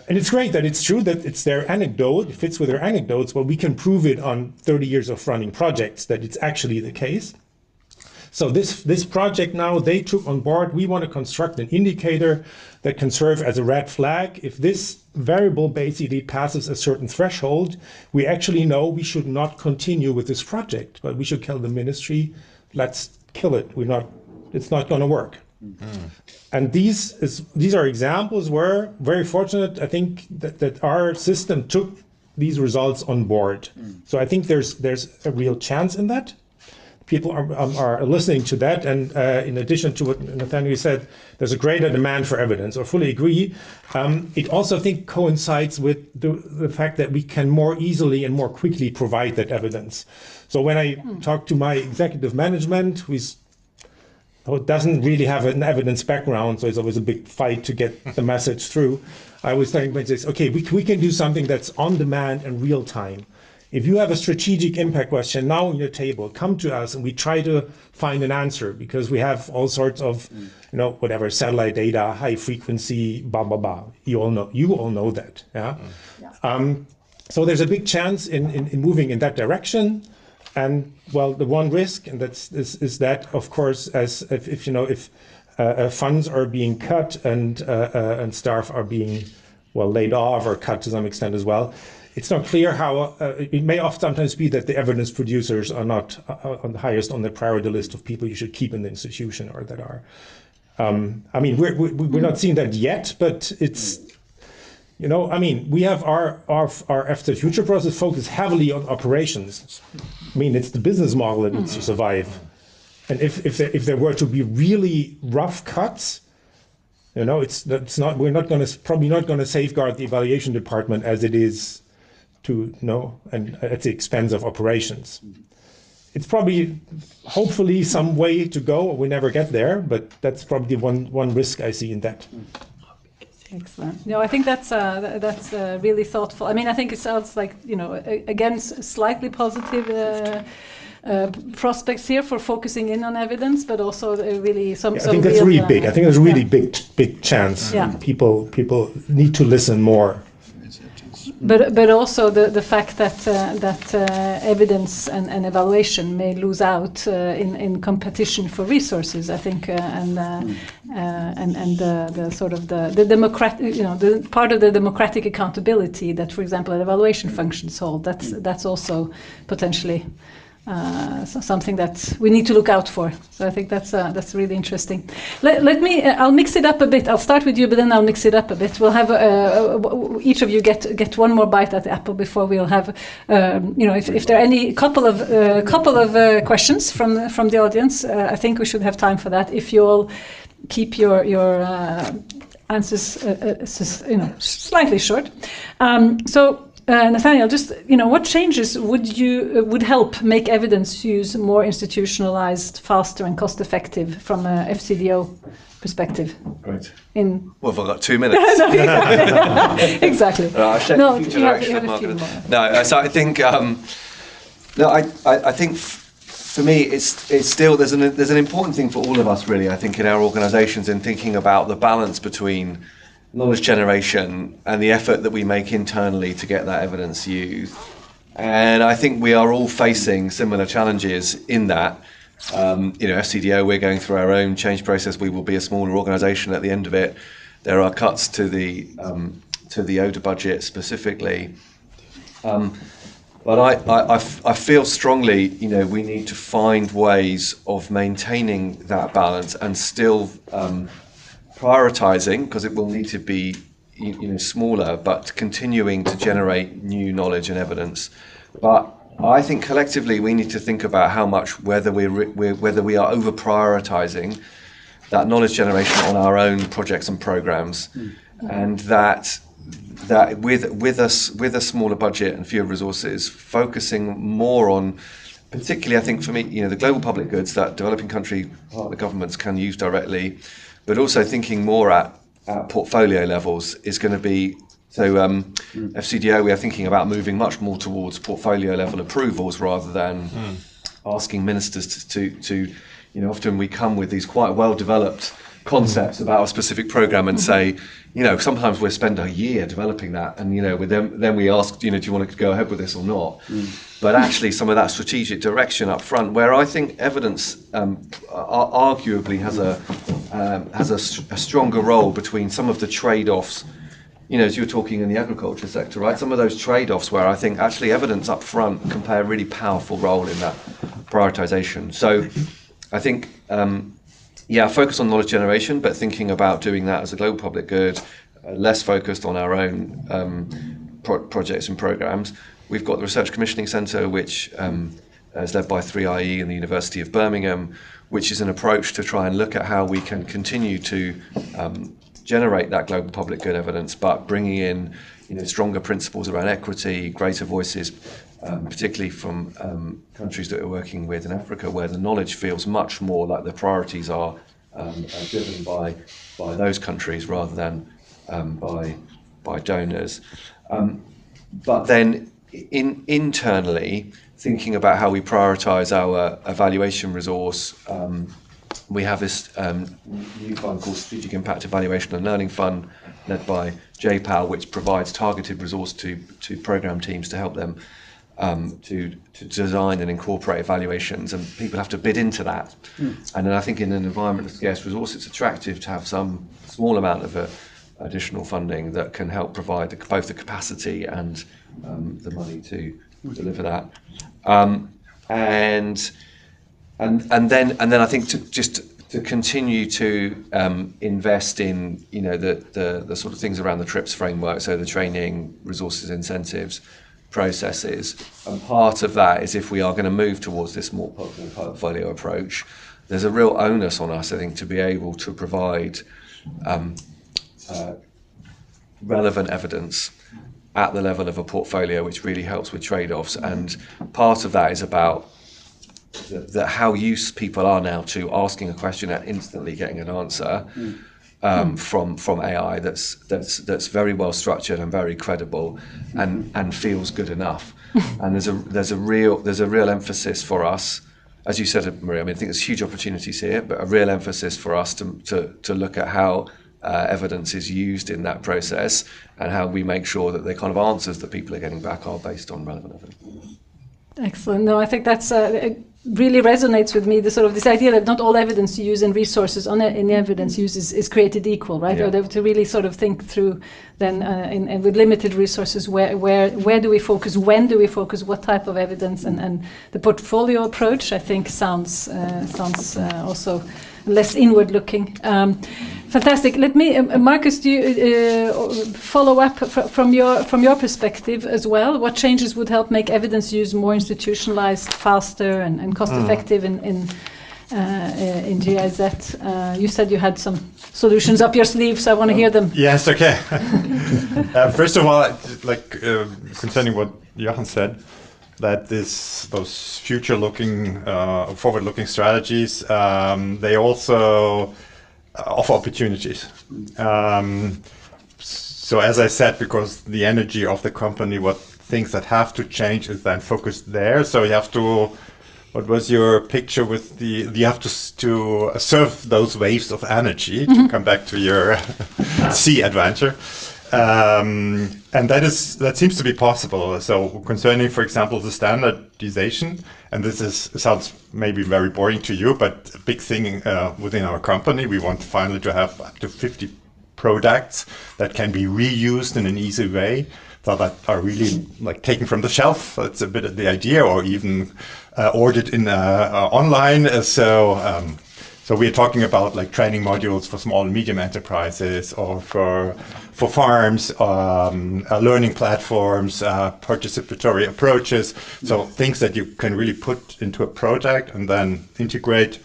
[SPEAKER 11] And it's great that it's true, that it's their anecdote, it fits with their anecdotes, but we can prove it on 30 years of running projects that it's actually the case. So this project now, they took on board, we want to construct an indicator that can serve as a red flag. If this variable basically passes a certain threshold, we actually know we should not continue with this project, but we should tell the ministry, let's kill it. It's not going to work. And these are examples where, very fortunate, I think that our system took these results on board. So I think there's a real chance in that. People are listening to that, and in addition to what Nathaniel said, there's a greater demand for evidence. I fully agree. It also, I think, coincides with the fact that we can more easily and more quickly provide that evidence. So when I talk to my executive management, who doesn't really have an evidence background, so it's always a big fight to get the message through, I was telling them, okay, we can do something that's on demand and real time. If you have a strategic impact question now on your table, come to us and we try to find an answer, because we have all sorts of, whatever, satellite data, high frequency, blah, blah, blah. You all know that. Yeah. So there's a big chance in moving in that direction. And well, the one risk, and is that, of course, as if funds are being cut and staff are being laid off or cut to some extent as well, it's not clear how it may sometimes be that the evidence producers are not on the highest on the priority list of people you should keep in the institution, or that are. We're not seeing that yet, but it's. We have our After the Future process focused heavily on operations. It's the business model that needs to survive. And if there were to be really rough cuts, we're probably not going to safeguard the evaluation department as it is and at the expense of operations. It's probably, hopefully, some way to go. We never get there, but that's probably one risk I see in that.
[SPEAKER 4] Excellent. No, I think that's really thoughtful. I think it sounds like, again, slightly positive prospects here for focusing in on evidence, but also really some.
[SPEAKER 11] I think that's really big. I think there's a really big chance.
[SPEAKER 4] Yeah.
[SPEAKER 11] People need to listen more.
[SPEAKER 4] But also the fact that evidence and evaluation may lose out in competition for resources, I think, and the sort of the democratic, the part of the democratic accountability that, for example, an evaluation functions hold. That's also potentially something that we need to look out for. So I think that's really interesting. I'll mix it up a bit. I'll start with you, but then I'll mix it up a bit. We'll have each of you get one more bite at the apple before we'll have, if there are any couple of questions from the audience, I think we should have time for that. If you all keep your answers, slightly short. Nathaniel, just what changes would help make evidence use more institutionalized, faster, and cost-effective from a FCDO perspective?
[SPEAKER 8] Right.
[SPEAKER 4] Well,
[SPEAKER 8] have I got 2 minutes?
[SPEAKER 4] Exactly.
[SPEAKER 8] You have a few more. No, so I think I think for me it's still there's an important thing for all of us, really. I think in our organisations, in thinking about the balance between knowledge generation and the effort that we make internally to get that evidence used, And I think we are all facing similar challenges in that. FCDO, we're going through our own change process. We will be a smaller organisation at the end of it. There are cuts to the ODA budget specifically. But I feel strongly, we need to find ways of maintaining that balance and still prioritising, because it will need to be smaller, but continuing to generate new knowledge and evidence. But I think collectively we need to think about how much whether we are over prioritising that knowledge generation on our own projects and programs, and that with a smaller budget and fewer resources, focusing more on, particularly I think for me, the global public goods that developing country partner governments can use directly, but also thinking more at portfolio levels is going to be. So FCDO, we are thinking about moving much more towards portfolio level approvals rather than asking ministers to often we come with these quite well developed concepts about a specific program and say, sometimes we'll spend a year developing that, and then we ask, do you want to go ahead with this or not? But actually, some of that strategic direction up front, where I think evidence arguably has a stronger role between some of the trade-offs. As you were talking in the agriculture sector, right? Some of those trade-offs where I think actually evidence up front can play a really powerful role in that prioritization. So I think, focus on knowledge generation, but thinking about doing that as a global public good, less focused on our own projects and programs. We've got the Research Commissioning Centre, which is led by 3IE and the University of Birmingham, which is an approach to try and look at how we can continue to generate that global public good evidence, but bringing in stronger principles around equity, greater voices, particularly from countries that we're working with in Africa, where the knowledge feels much more like the priorities are driven by those countries rather than by donors. But then internally, thinking about how we prioritise our evaluation resource. We have this new fund called Strategic Impact Evaluation and Learning Fund, led by JPAL, which provides targeted resource to programme teams to help them to design and incorporate evaluations, and people have to bid into that. And then I think in an environment of scarce resource, it's attractive to have some small amount of additional funding that can help provide both the capacity and the money to deliver that. And then I think to continue to invest in the sort of things around the TRIPS framework, so the training, resources, incentives, processes. And part of that is if we are going to move towards this more portfolio approach, there's a real onus on us, I think, to be able to provide relevant evidence at the level of a portfolio, which really helps with trade-offs. And part of that is about how used people are now to asking a question and instantly getting an answer from AI that's very well structured and very credible and feels good enough. And there's a real emphasis for us, as you said, Maria. I mean, I think there's huge opportunities here, but a real emphasis for us to look at how evidence is used in that process and how we make sure that the kind of answers that people are getting back are based on relevant evidence.
[SPEAKER 4] Excellent. No, I think that's it really resonates with me. This idea that not all evidence use and resources in evidence use is created equal, right?
[SPEAKER 8] Yeah.
[SPEAKER 4] Or to really sort of think through then, and with limited resources, where do we focus? When do we focus? What type of evidence? And the portfolio approach, I think, sounds also less inward looking. Fantastic. Let me, Marcus, do you follow up from your perspective as well? What changes would help make evidence use more institutionalized, faster, and cost effective in GIZ? You said you had some solutions up your sleeve, so I want to hear them.
[SPEAKER 7] Yes, okay. First of all, concerning what Jochen said, that those future-looking, forward-looking strategies, they also offer opportunities. So as I said, because the energy of the company, what things that have to change is then focused there. So you have to, what was your picture with you have to surf those waves of energy, to come back to your sea adventure. And that seems to be possible. So concerning, for example, the standardization, and sounds maybe very boring to you, but a big thing within our company, we want finally to have up to 50 products that can be reused in an easy way, so that are really like taken from the shelf. That's a bit of the idea, or even ordered in online. So we're talking about like training modules for small and medium enterprises, or for farms, learning platforms, participatory approaches. So things that you can really put into a project and then integrate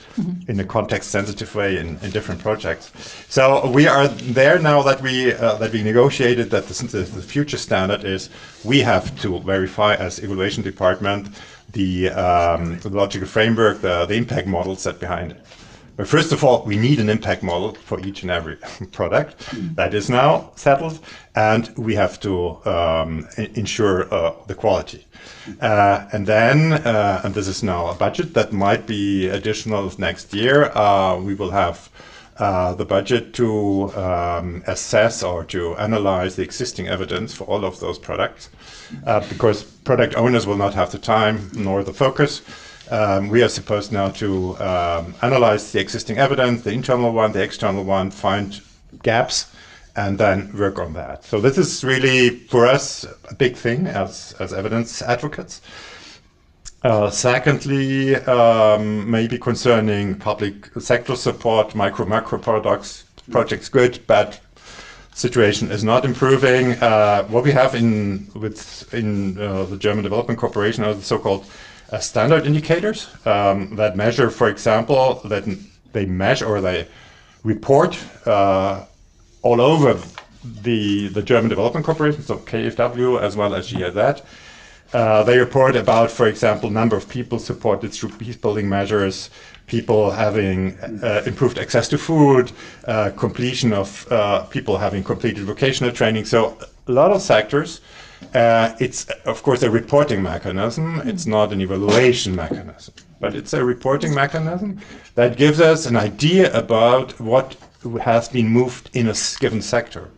[SPEAKER 7] in a context-sensitive way in different projects. So we are there now that we negotiated that the future standard is we have to verify as evaluation department the logical framework, the impact model set behind it. But first of all, we need an impact model for each and every product. That is now settled, and we have to ensure the quality. And then, and this is now a budget that might be additional next year, we will have the budget to assess or to analyze the existing evidence for all of those products, because product owners will not have the time nor the focus. We are supposed now to analyze the existing evidence, the internal one, the external one, find gaps, and then work on that. So this is really, for us, a big thing as evidence advocates. Secondly, maybe concerning public sector support, macro projects good, but situation is not improving. What we have in the German Development Corporation are the so-called standard indicators that measure, for example, that they measure or they report all over the German Development Corporation, so KfW as well as GIZ. They report about, for example, number of people supported through peace building measures, people having improved access to food, completion of people having completed vocational training. So a lot of sectors. It's, of course, a reporting mechanism. It's not an evaluation mechanism, but it's a reporting mechanism that gives us an idea about what has been moved in a given sector.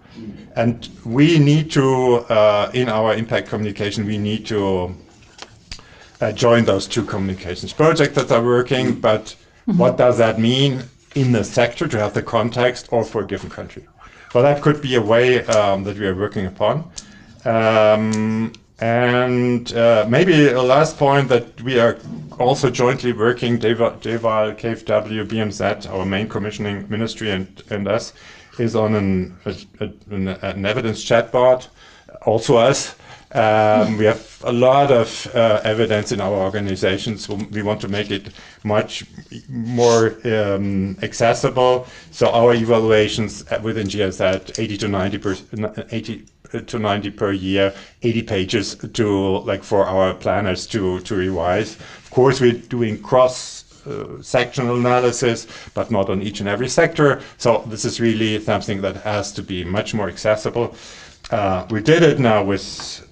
[SPEAKER 7] And we need to, in our impact communication, we need to join those two communications projects that are working, but what does that mean in the sector to have the context or for a given country? Well, that could be a way that we are working upon. Maybe a last point that we are also jointly working, DEVAL, KfW, BMZ, our main commissioning ministry, and us, is on an evidence chatbot, also us. We have a lot of evidence in our organizations. We want to make it much more accessible. So our evaluations within GIZ, 80 to 90 per year, 80 pages to for our planners to revise. Of course, we're doing cross-sectional analysis, but not on each and every sector. So this is really something that has to be much more accessible. We did it now with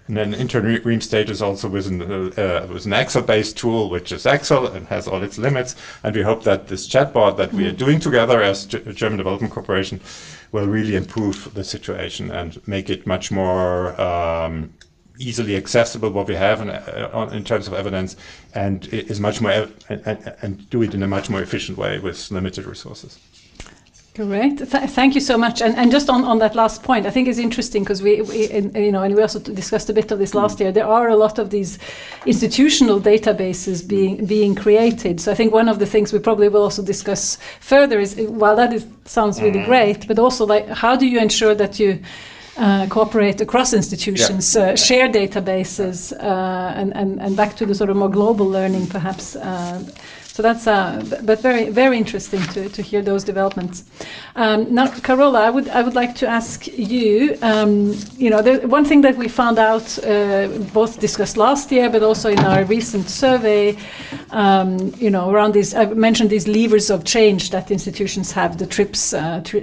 [SPEAKER 7] an interim status, also with an Excel-based tool, which is Excel and has all its limits. And we hope that this chatbot that we are doing together as German Development Corporation will really improve the situation and make it much more easily accessible what we have in terms of evidence, and is much more and do it in a much more efficient way with limited resources.
[SPEAKER 4] Great, thank you so much. And just on that last point, I think it's interesting because we also discussed a bit of this last year. There are a lot of these institutional databases being created. So I think one of the things we probably will also discuss further is, while that sounds really great, but also how do you ensure that you cooperate across institutions, share databases, and back to the sort of more global learning, perhaps. So that's but very, very interesting to hear those developments. Now, Carola, I would like to ask you. One thing that we found out, both discussed last year, but also in our recent survey, around these. I mentioned these levers of change that institutions have: the TRIPS,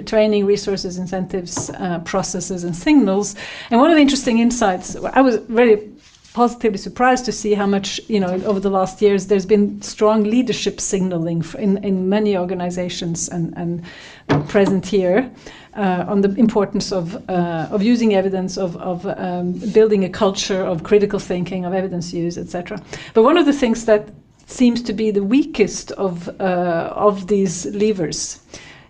[SPEAKER 4] training, resources, incentives, processes, and signals. And one of the interesting insights, I was very positively surprised to see how much, over the last years, there's been strong leadership signaling in many organizations and present here. on the importance of using evidence, of building a culture of critical thinking, of evidence use, etc. But one of the things that seems to be the weakest of these levers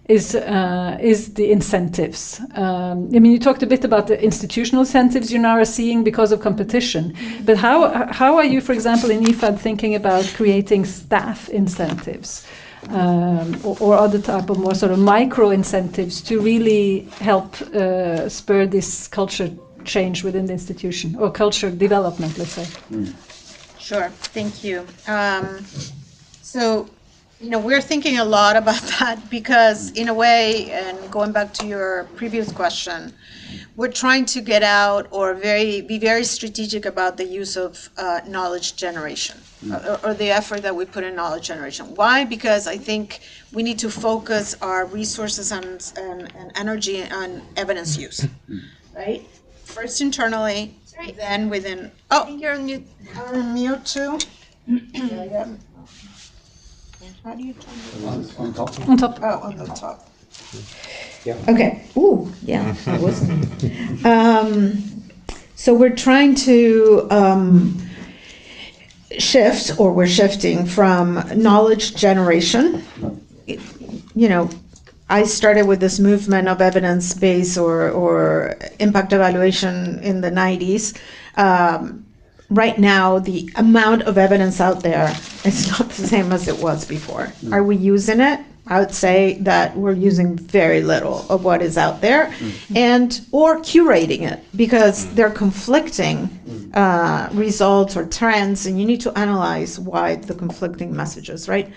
[SPEAKER 4] is the incentives. I mean, you talked a bit about the institutional incentives you now are seeing because of competition, but how are you, for example, in IFAD thinking about creating staff incentives or other type of more sort of micro incentives to really help spur this culture change within the institution, or culture development, let's say?
[SPEAKER 10] Sure, thank you. So, we're thinking a lot about that because, in a way, and going back to your previous question, we're trying to get out or be very strategic about the use of knowledge generation or the effort that we put in knowledge generation. Why? Because I think we need to focus our resources and energy on evidence use, right? First internally, then within. Oh, you're on mute. On mute too. Yeah. How do you turn it
[SPEAKER 1] On top.
[SPEAKER 4] On top.
[SPEAKER 10] Oh, on the top.
[SPEAKER 1] Yeah.
[SPEAKER 10] Okay. Ooh, yeah, that wasn't. So we're trying to we're shifting from knowledge generation. I started with this movement of evidence-based or impact evaluation in the 90s. Right now, the amount of evidence out there is not the same as it was before. Are we using it? I would say that we're using very little of what is out there, or curating it because they're conflicting results or trends, and you need to analyze why the conflicting messages, right?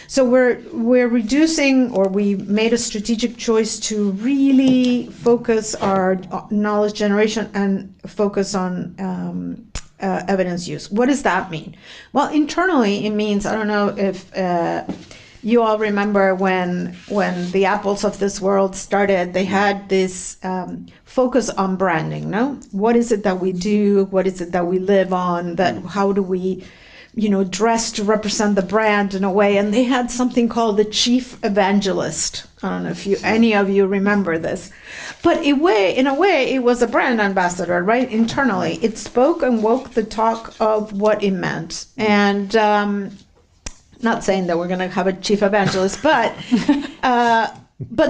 [SPEAKER 10] So we're reducing, or we made a strategic choice to really focus our knowledge generation and focus on evidence use. What does that mean? Well, internally, it means, I don't know if you all remember when the Apples of this world started, they had this focus on branding, no? What is it that we do? What is it that we live on? How do we, dress to represent the brand in a way? And they had something called the chief evangelist. I don't know if any of you remember this. But in a way, it was a brand ambassador, right? Internally, it spoke and woke the talk of what it meant. And not saying that we're going to have a chief evangelist, but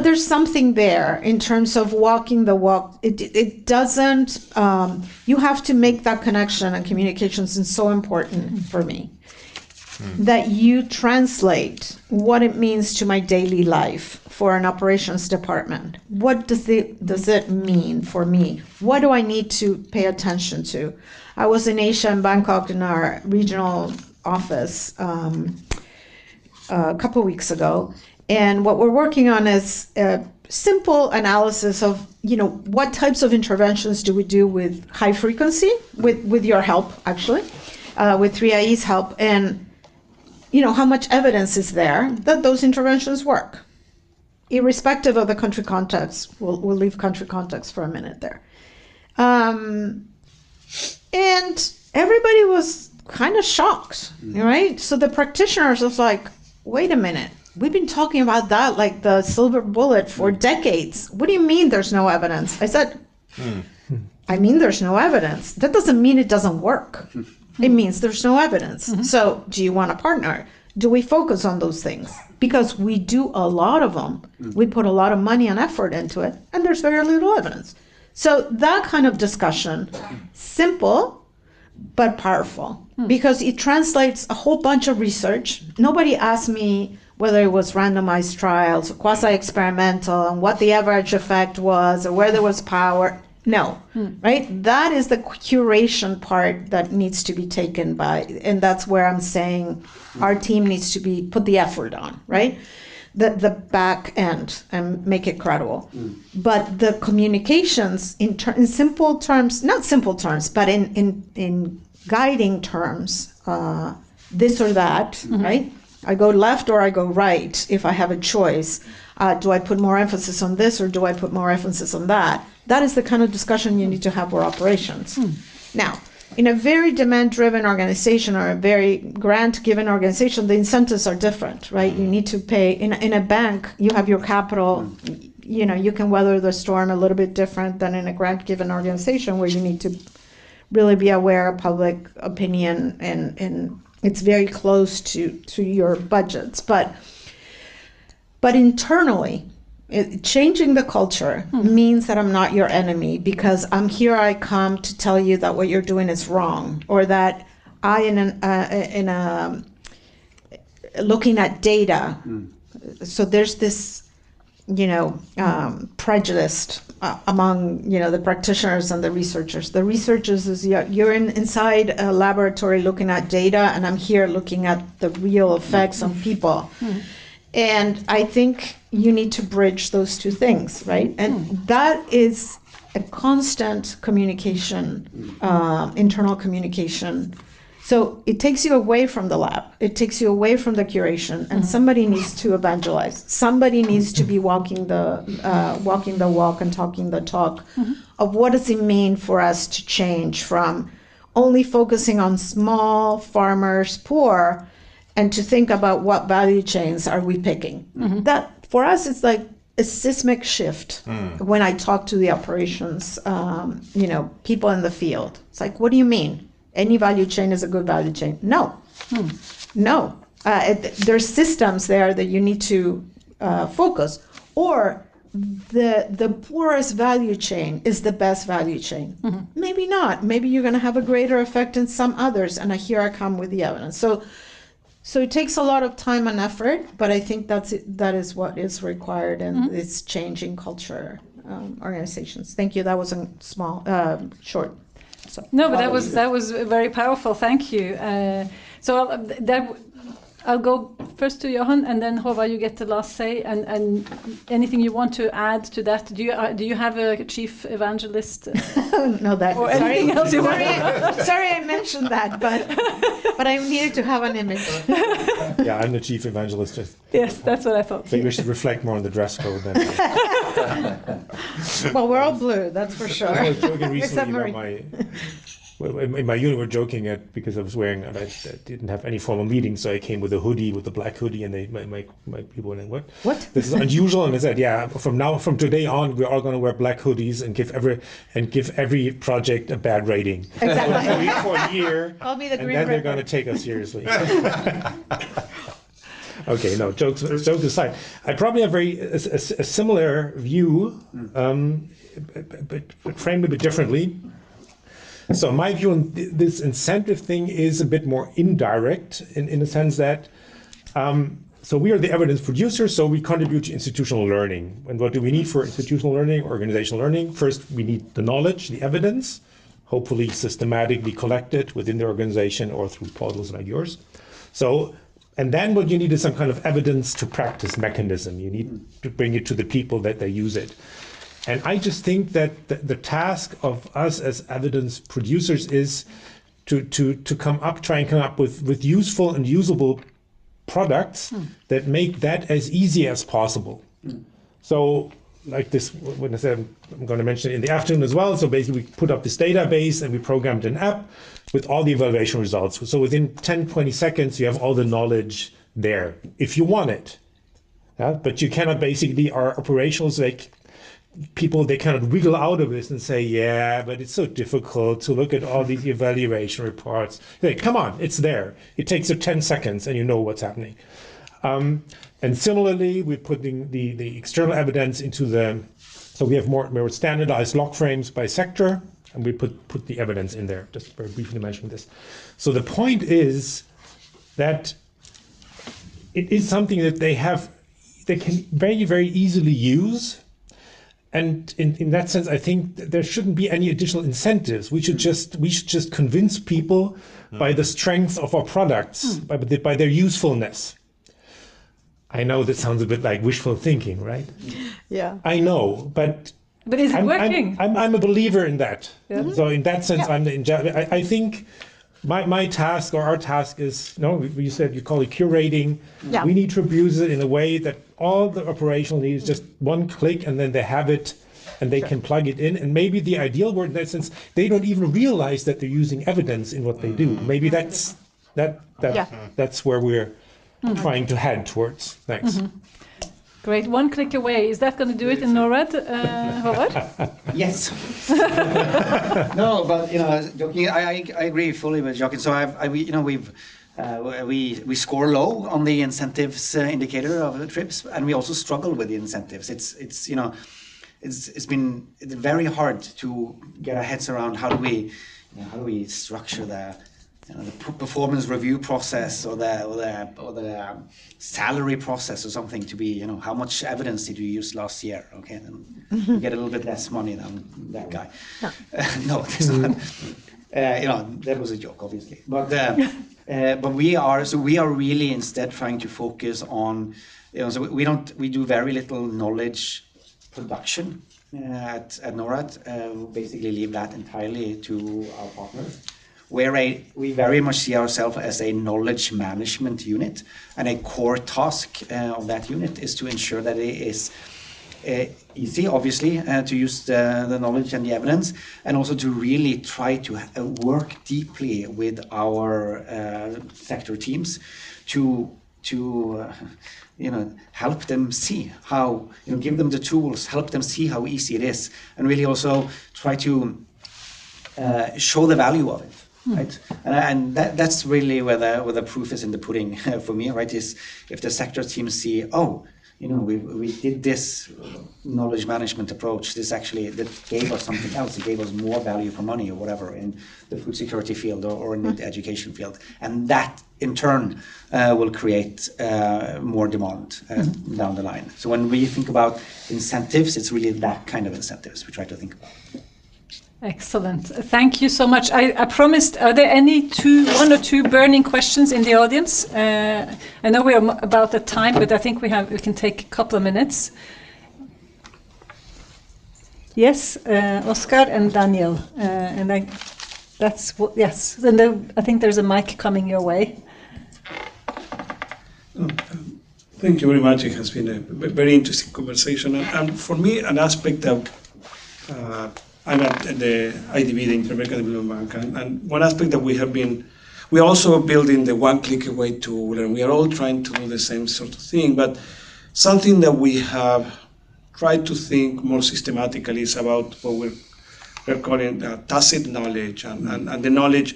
[SPEAKER 10] there's something there in terms of walking the walk. It doesn't. You have to make that connection, and communications is so important for me. That you translate what it means to my daily life for an operations department. What does it mean for me? What do I need to pay attention to? I was in Asia, in Bangkok, in our regional office a couple weeks ago, and what we're working on is a simple analysis of what types of interventions do we do with high frequency, with your help, actually, with 3IE's help, and how much evidence is there that those interventions work, irrespective of the country context. We'll leave country context for a minute there. And everybody was kind of shocked, right? So the practitioners was like, wait a minute, we've been talking about that like the silver bullet for decades. What do you mean there's no evidence? I said, I mean there's no evidence. That doesn't mean it doesn't work. It means there's no evidence. So do you want a partner? Do we focus on those things? Because we do a lot of them. We put a lot of money and effort into it, and there's very little evidence. So that kind of discussion, simple, but powerful, because it translates a whole bunch of research. Nobody asked me whether it was randomized trials, quasi-experimental, and what the average effect was, or where there was power. No, right? That is the curation part that needs to be taken by, and that's where I'm saying our team needs to put the effort on, right? The back end and make it credible. But the communications in simple terms, not simple terms, but in guiding terms, this or that, right? I go left or I go right if I have a choice. Do I put more emphasis on this or do I put more emphasis on that? That is the kind of discussion you need to have for operations. Now, in a very demand-driven organization or a very grant-given organization, the incentives are different, right? You need to pay. In a bank, you have your capital. you can weather the storm a little bit different than in a grant-given organization where you need to really be aware of public opinion and it's very close to your budgets. But internally, changing the culture means that I'm not your enemy because I come to tell you that what you're doing is wrong, or that looking at data. So there's this, prejudice among, the practitioners and the researchers. The researchers is you're inside a laboratory looking at data, and I'm here looking at the real effects on people. And I think you need to bridge those two things, right? And that is a constant communication, internal communication. So it takes you away from the lab. It takes you away from the curation, and somebody needs to evangelize. Somebody needs to be walking the walk and talking the talk of what does it mean for us to change from only focusing on small farmers, poor, and to think about what value chains are we picking. That for us, it's like a seismic shift. When I talk to the operations, people in the field, it's like, what do you mean? Any value chain is a good value chain? No, no. There's systems there that you need to focus, or the poorest value chain is the best value chain. Maybe not. Maybe you're going to have a greater effect in some others. And here I come with the evidence. So it takes a lot of time and effort, but I think that is what is required in this changing culture organizations. Thank you. That wasn't short. So,
[SPEAKER 4] no, but that was very powerful. Thank you. I'll go first to Johan, and then Håvard, you get the last say. And anything you want to add to that? Do you have a chief evangelist?
[SPEAKER 10] No, that.
[SPEAKER 4] Or anything else you want?
[SPEAKER 10] Sorry, I mentioned that, but I needed to have an image.
[SPEAKER 11] Yeah, I'm the chief evangelist.
[SPEAKER 4] Yes, that's what I thought.
[SPEAKER 11] Maybe we should reflect more on the dress code then.
[SPEAKER 10] Well, we're all blue, that's for sure.
[SPEAKER 11] I was joking recently in my unit, we're joking because I was wearing, I didn't have any formal meeting, so I came with a hoodie, with a black hoodie, and my people were like, what? This is unusual. And I said, yeah, from today on, we're all going to wear black hoodies and give every project a bad rating.
[SPEAKER 10] Exactly.
[SPEAKER 11] For a year,
[SPEAKER 10] I'll be the
[SPEAKER 11] and
[SPEAKER 10] green
[SPEAKER 11] then they're
[SPEAKER 10] ribbon.
[SPEAKER 11] going to take us seriously. Okay, no, jokes aside. I probably have a similar view, but framed a bit differently. So my view on this incentive thing is a bit more indirect in the sense that, so we are the evidence producers, so we contribute to institutional learning. And what do we need for institutional learning, organizational learning? First, we need the knowledge, the evidence, hopefully systematically collected within the organization or through portals like yours. And then what you need is some kind of evidence to practice mechanism. You need to bring it to the people that they use it. And I just think that the task of us as evidence producers is to try and come up with useful and usable products that make that as easy as possible. So like this, when I said I'm going to mention it in the afternoon as well. So basically we put up this database and we programmed an app with all the evaluation results. So within 10, 20 seconds, you have all the knowledge there, if you want it. But you cannot basically, our operationals, like people, they cannot wiggle out of this and say, yeah, but it's so difficult to look at all these evaluation reports. Like, come on, it's there. It takes you 10 seconds and you know what's happening. And similarly, we're putting the external evidence into so we have more standardized log frames by sector, and we put the evidence in there, just very briefly mentioning this. So the point is that it is something that they can very, very easily use. And in that sense, I think there shouldn't be any additional incentives. We should just convince people by the strength of our products, by their usefulness. I know that sounds a bit like wishful thinking, right?
[SPEAKER 10] Yeah.
[SPEAKER 11] I know, but
[SPEAKER 4] is it working?
[SPEAKER 11] I'm a believer in that.
[SPEAKER 4] Yeah.
[SPEAKER 11] So in that sense, I think my task or our task is, you said you call it curating.
[SPEAKER 10] Yeah.
[SPEAKER 11] We need to abuse it in a way that all the operational needs just one click, and then they have it and they can plug it in. And maybe the ideal word in that sense, they don't even realize that they're using evidence in what they do. Maybe that's where we're trying to head towards. Thanks.
[SPEAKER 4] Great, one click away. Is that going to do it in Norad, Håvard?
[SPEAKER 1] Yes. No, but joking. I agree fully with Joaquin. So we score low on the incentives indicator of the trips, and we also struggle with the incentives. It's been very hard to get our heads around how do we structure the performance review process or the salary process or something to be, how much evidence did you use last year? Okay, then you get a little bit less money than that guy. No, it's not. That was a joke, obviously. But we are really instead trying to focus on, so we do very little knowledge production at NORAD. We basically leave that entirely to our partners. We very much see ourselves as a knowledge management unit, and a core task of that unit is to ensure that it is easy, obviously, to use the knowledge and the evidence, and also to really try to work deeply with our sector teams to help them see how, give them the tools, help them see how easy it is, and really also try to show the value of it. Right, and that's really where the proof is in the pudding for me. Right, is if the sector teams see, we did this knowledge management approach. That gave us something else. It gave us more value for money or whatever in the food security field or in the education field, and that in turn will create more demand down the line. So when we think about incentives, it's really that kind of incentives we try to think about.
[SPEAKER 4] Excellent. Thank you so much. I promised, are there one or two burning questions in the audience? I know we are about the time, but I think we can take a couple of minutes. Yes, Oscar and Daniel. Yes. And I think there's a mic coming your way.
[SPEAKER 13] Thank you very much. It has been a very interesting conversation. And for me, an aspect of I'm at the IDB, the Inter-American Development Bank, and one aspect that we're also building the one-click away tool, and we are all trying to do the same sort of thing, but something that we have tried to think more systematically is about what we're calling tacit knowledge, and the knowledge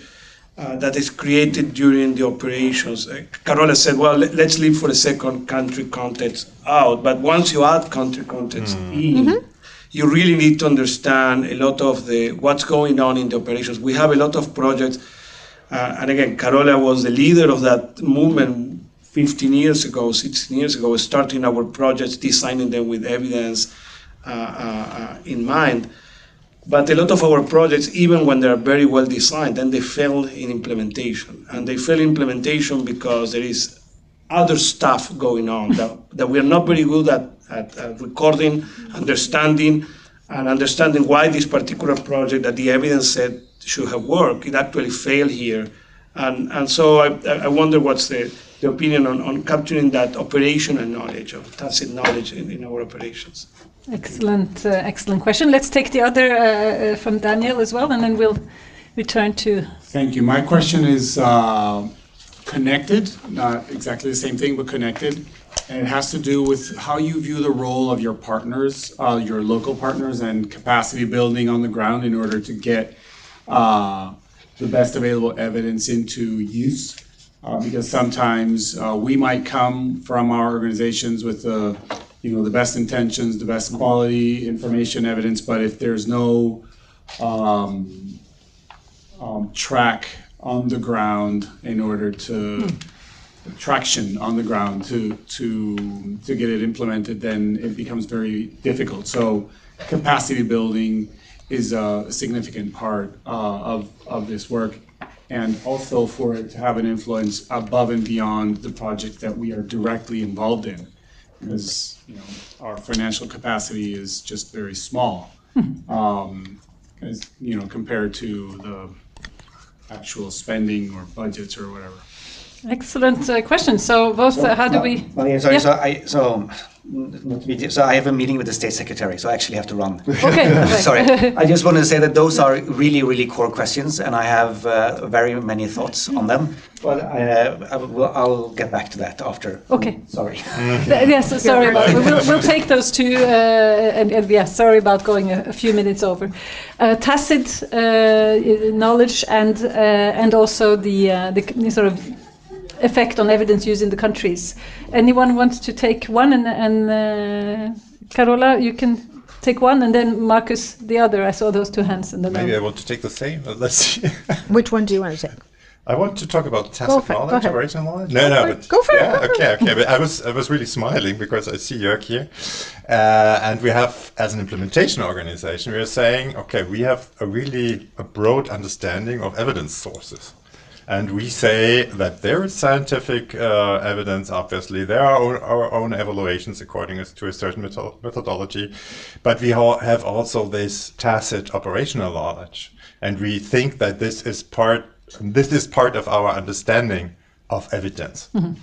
[SPEAKER 13] that is created during the operations. Carola said, well, let's leave for a second country context out, but once you add country context in, you really need to understand a lot of what's going on in the operations. We have a lot of projects, and again, Carola was the leader of that movement 16 years ago, starting our projects, designing them with evidence in mind. But a lot of our projects, even when they're very well designed, then they fail in implementation. And they fail in implementation because there is other stuff going on that we are not very good at recording, understanding why this particular project that the evidence said should have worked, it actually failed here. And so I wonder what's the opinion on capturing that operational knowledge, of tacit knowledge in our operations.
[SPEAKER 4] Excellent question. Let's take the other from Daniel as well, and then we'll return to...
[SPEAKER 6] Thank you. My question is connected, not exactly the same thing, but connected. And it has to do with how you view the role of your partners, your local partners, and capacity building on the ground in order to get the best available evidence into use. Because sometimes we might come from our organizations with the best intentions, the best quality information, evidence, but if there's no track on the ground in order to traction on the ground to get it implemented, then it becomes very difficult. So capacity building is a significant part of this work, and also for it to have an influence above and beyond the project that we are directly involved in, because our financial capacity is just very small, compared to the actual spending or budgets or whatever.
[SPEAKER 4] Excellent question. So both, how do we?
[SPEAKER 1] Sorry,
[SPEAKER 4] Yeah.
[SPEAKER 1] so I have a meeting with the state secretary, so I actually have to run.
[SPEAKER 4] Okay.
[SPEAKER 1] Sorry, I just wanted to say that those are really, really core questions, and I have very many thoughts on them. But I'll get back to that after.
[SPEAKER 4] Okay.
[SPEAKER 1] Sorry.
[SPEAKER 4] Yes, sorry about it. We'll take those two, and yes, sorry about going a few minutes over. Tacit knowledge and also the sort of effect on evidence use in the countries. Anyone wants to take one, and Carola, you can take one, and then Marcus the other. I saw those two hands, and then
[SPEAKER 12] Maybe I want to take the same. Let's see.
[SPEAKER 10] Which one do you want to take?
[SPEAKER 12] I want to talk about tacit
[SPEAKER 10] Go for it, go
[SPEAKER 12] knowledge,
[SPEAKER 10] ahead.
[SPEAKER 12] original knowledge. No, but
[SPEAKER 10] Go for it,
[SPEAKER 12] yeah,
[SPEAKER 10] go for
[SPEAKER 12] okay. But I was really smiling because I see Jörg here, and we have, as an implementation organization, we are saying, okay, we have a broad understanding of evidence sources. And we say that there is scientific evidence, obviously. There are our own evaluations according to a certain methodology. But we have also this tacit operational knowledge. And we think that this is part of our understanding of evidence.
[SPEAKER 4] Mm-hmm.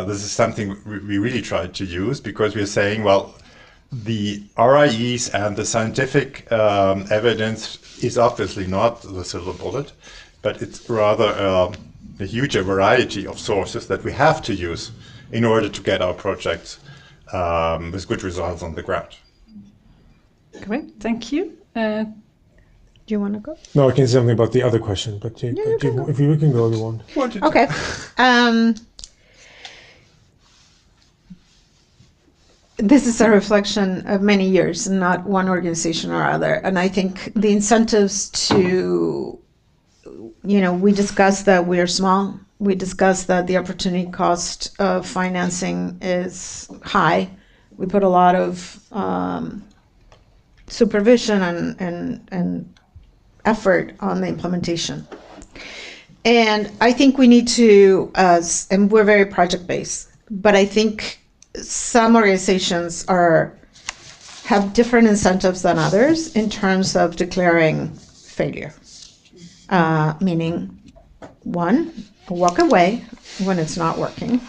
[SPEAKER 12] This is something we really try to use, because we are saying, well, the RIEs and the scientific evidence is obviously not the silver bullet, but it's rather a huge variety of sources that we have to use in order to get our projects with good results on the ground.
[SPEAKER 4] Great, thank you.
[SPEAKER 10] Do you want to go?
[SPEAKER 11] No, I can say something about the other question, but if you can go, you want.
[SPEAKER 10] Okay. This is a reflection of many years, not one organization or other. And I think the incentives to, we discussed that we are small. We discussed that the opportunity cost of financing is high. We put a lot of supervision and effort on the implementation. And I think we need to, and we're very project-based, but I think some organizations have different incentives than others in terms of declaring failure. Meaning, one, walk away when it's not working,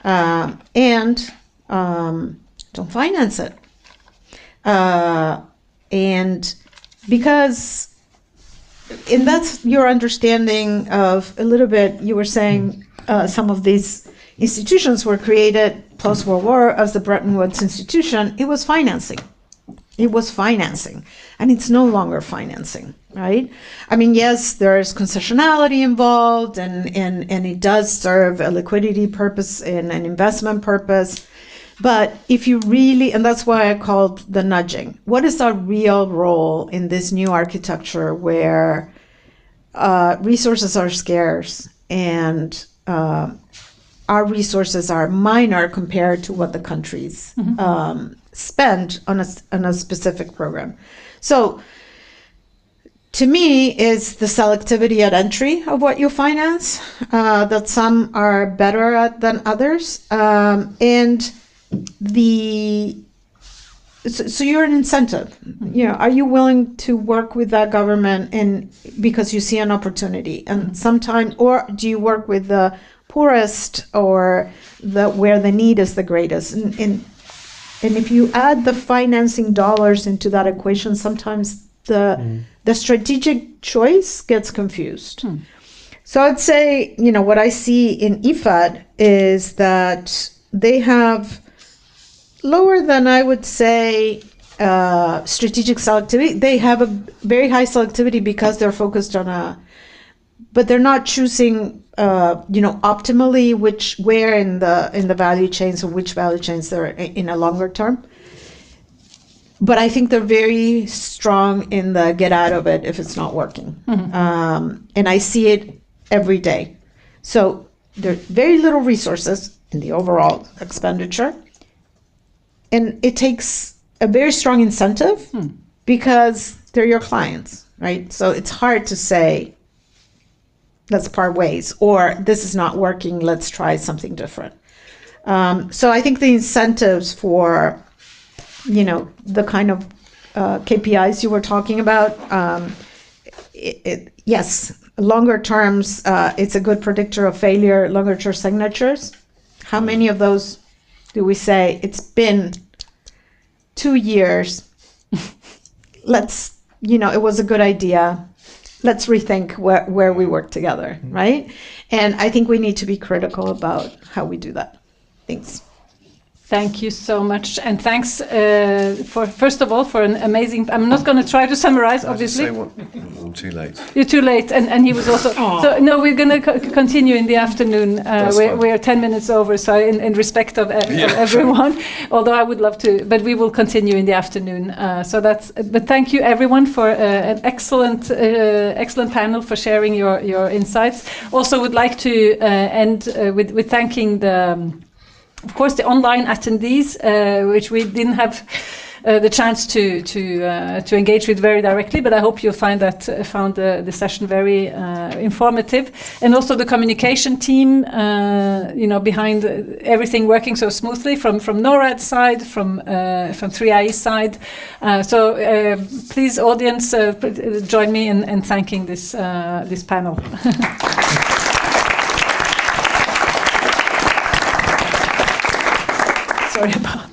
[SPEAKER 10] and don't finance it. And because, and that's your understanding of a little bit, you were saying some of these institutions were created post-World War as the Bretton Woods institution. It was financing. It was financing, and it's no longer financing, right? I mean, yes, there's concessionality involved, and it does serve a liquidity purpose and an investment purpose. But if you really, and that's why I called the nudging, what is our real role in this new architecture where resources are scarce and our resources are minor compared to what the countries spend on a specific program? So to me, is the selectivity at entry of what you finance, that some are better at than others. So you're an incentive. Are you willing to work with that government and because you see an opportunity? And sometimes, or do you work with the poorest or where the need is the greatest? And if you add the financing dollars into that equation, sometimes the strategic choice gets confused. So I'd say, what I see in IFAD is that they have lower than, I would say, strategic selectivity. They have a very high selectivity because they're focused on but they're not choosing, optimally where in the value chains or which value chains they're in a longer term. But I think they're very strong in the get out of it if it's not working. And I see it every day. So there's very little resources in the overall expenditure. And it takes a very strong incentive because they're your clients, right? So it's hard to say, let's part ways, or this is not working, let's try something different. So I think the incentives for, the kind of KPIs you were talking about, yes, longer terms, it's a good predictor of failure, longer term signatures. How many of those do we say, it's been 2 years, let's, it was a good idea, let's rethink where we work together, right? And I think we need to be critical about how we do that. Thanks.
[SPEAKER 4] Thank you so much, and thanks for first of all for an amazing. I'm not going to try to summarize, obviously.
[SPEAKER 8] I'm too late.
[SPEAKER 4] You're too late, and he was also. So no, we're going to continue in the afternoon. We're 10 minutes over, so in respect of everyone. Although I would love to, but we will continue in the afternoon. So that's. But thank you everyone for an excellent panel for sharing your insights. Also, would like to end with thanking the. Of course, the online attendees, which we didn't have the chance to engage with very directly, but I hope you found the session very informative, and also the communication team, behind everything working so smoothly from Norad's side, from 3IE's side. So please, audience, join me in thanking this panel. Sorry about